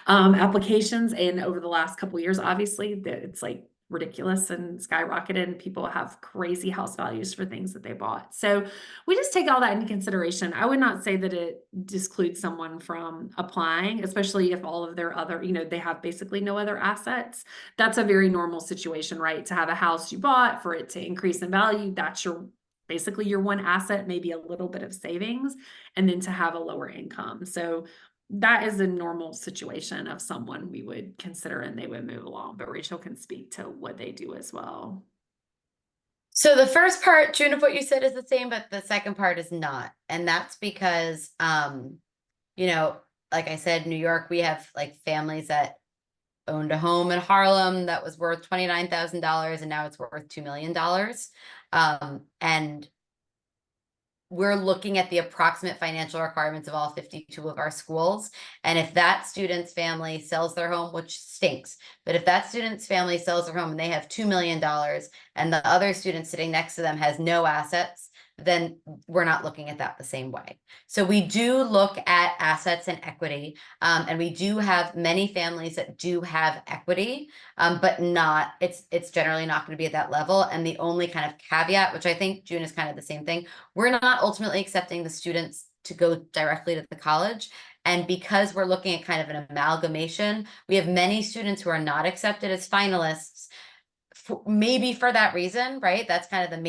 applications, and over the last couple of years, obviously, it's like ridiculous and skyrocketed, and people have crazy house values for things that they bought. So we just take all that into consideration. I would not say that it discludes someone from applying, especially if all of their other, they have basically no other assets. That's a very normal situation, right? To have a house you bought, for it to increase in value, that's basically your one asset, maybe a little bit of savings, and then to have a lower income. So that is a normal situation of someone we would consider, and they would move along. But Rachel can speak to what they do as well. So the first part, June, of what you said is the same, but the second part is not. And that's because, like I said, New York, we have like families that owned a home in Harlem that was worth $29,000 and now it's worth $2 million. And we're looking at the approximate financial requirements of all 52 of our schools. And if that student's family sells their home, which stinks, but if that student's family sells their home and they have $2 million and the other student sitting next to them has no assets, then we're not looking at that the same way. So we do look at assets and equity, and we do have many families that do have equity, but it's generally not going to be at that level. And the only kind of caveat, which I think June is kind of the same thing, we're not ultimately accepting the students to go directly to the college. And because we're looking at kind of an amalgamation, we have many students who are not accepted as finalists, maybe for that reason, right? That's kind of the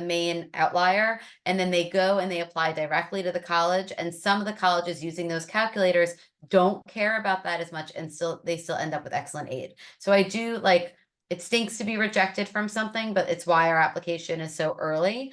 main outlier. And then they go and they apply directly to the college. And some of the colleges using those calculators don't care about that as much, and they still end up with excellent aid. So I do like, it stinks to be rejected from something, but it's why our application is so early,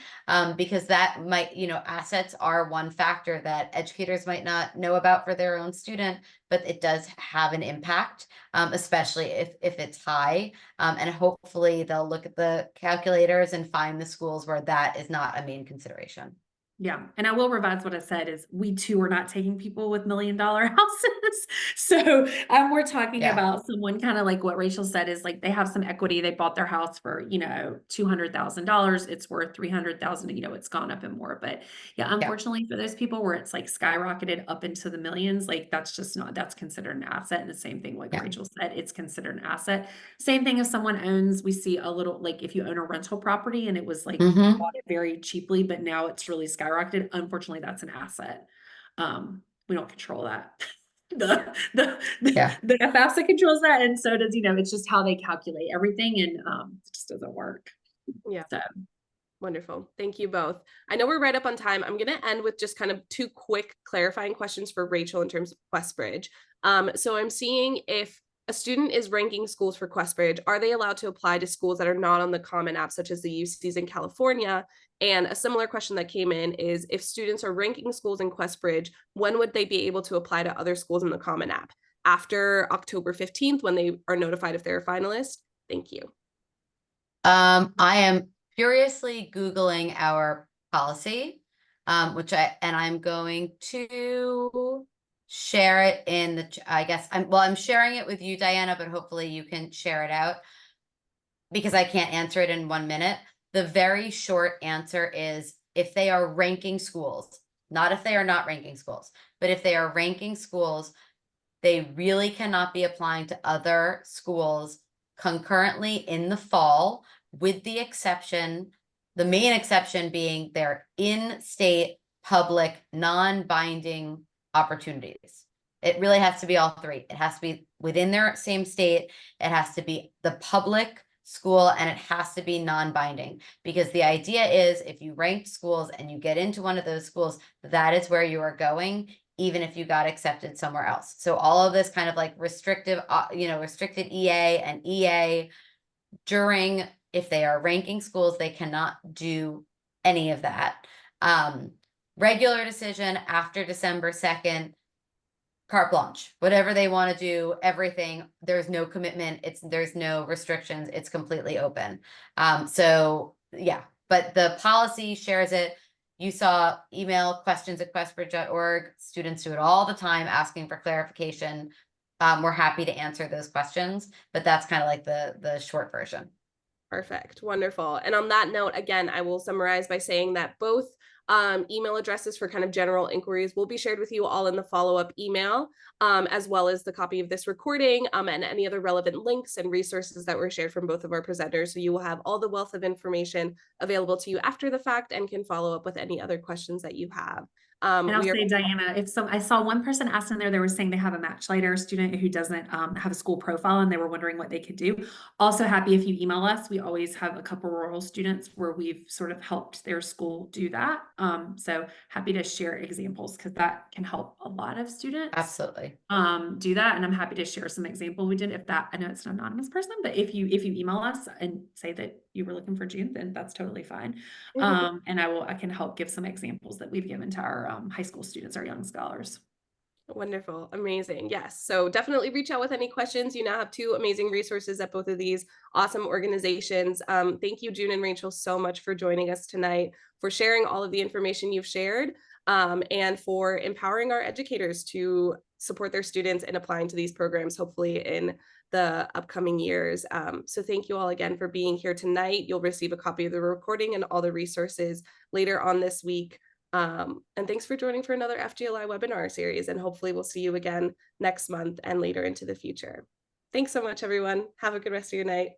because that might, assets are one factor that educators might not know about for their own student, but it does have an impact, especially if it's high. And hopefully they'll look at the calculators and find the schools where that is not a main consideration. Yeah. And I will revise what I said is we too are not taking people with $1 million houses. So we're talking Yeah. about someone kind of like what Rachel said is like they have some equity. They bought their house for, $200,000. It's worth 300,000, it's gone up and more. But yeah, unfortunately for those people where it's like skyrocketed up into the millions, like that's just not, that's considered an asset. And the same thing, like Rachel said, it's considered an asset. Same thing if someone owns, we see a little, like if you own a rental property and it was like bought it very cheaply, but now it's really skyrocketed. Unfortunately, that's an asset. We don't control that. The FAFSA controls that, and so does, it's just how they calculate everything, and it just doesn't work. Yeah. So Wonderful. Thank you both. I know we're right up on time. I'm going to end with just kind of 2 quick clarifying questions for Rachel in terms of Questbridge. So I'm seeing if a student is ranking schools for Questbridge, are they allowed to apply to schools that are not on the Common App, such as the UCs in California? And a similar question that came in is if students are ranking schools in Questbridge, when would they be able to apply to other schools in the Common App? After October 15th, when they are notified if they're a finalist? Thank you. I am furiously Googling our policy, I'm going to share it in the, I guess I'm sharing it with you, Diana, but hopefully you can share it out because I can't answer it in 1 minute. The very short answer is if they are ranking schools, not if they are not ranking schools, but if they are ranking schools, they really cannot be applying to other schools concurrently in the fall, with the exception, the main exception being their in-state public non-binding opportunities. It really has to be all 3. It has to be within their same state. It has to be the public school, and it has to be non-binding, because the idea is if you rank schools and you get into one of those schools, that is where you are going, even if you got accepted somewhere else. So all of this kind of like restricted EA and EA during, if they are ranking schools, they cannot do any of that. Regular decision after December 2nd, carte blanche, whatever they want to do, everything, there's no commitment. There's no restrictions. It's completely open. So yeah, but the policy shares it. You saw email questions@questbridge.org. Students do it all the time asking for clarification. We're happy to answer those questions, but that's kind of like the short version. Perfect. Wonderful. And on that note, again, I will summarize by saying that both email addresses for kind of general inquiries will be shared with you all in the follow-up email, as well as the copy of this recording and any other relevant links and resources that were shared from both of our presenters. So you will have all the wealth of information available to you after the fact and can follow up with any other questions that you have. And I'll say, Diana, I saw one person asked in there, they were saying they have a matchlighter student who doesn't have a school profile and they were wondering what they could do. Also happy if you email us. We always have a couple rural students where we've sort of helped their school do that. So happy to share examples because that can help a lot of students. Absolutely. Do that. And I'm happy to share some example we did if that, I know it's an anonymous person, but if you email us and say that you were looking for June, then that's totally fine. And I can help give some examples that we've given to our high school students, our young scholars. Wonderful. Amazing. Yes. So definitely reach out with any questions. You now have 2 amazing resources at both of these awesome organizations. Thank you, June and Rachel, so much for joining us tonight, for sharing all of the information you've shared, and for empowering our educators to support their students in applying to these programs, hopefully in the upcoming years. So thank you all again for being here tonight. You'll receive a copy of the recording and all the resources later on this week. And thanks for joining for another FGLI webinar series, and hopefully we'll see you again next month and later into the future. Thanks so much, everyone. Have a good rest of your night.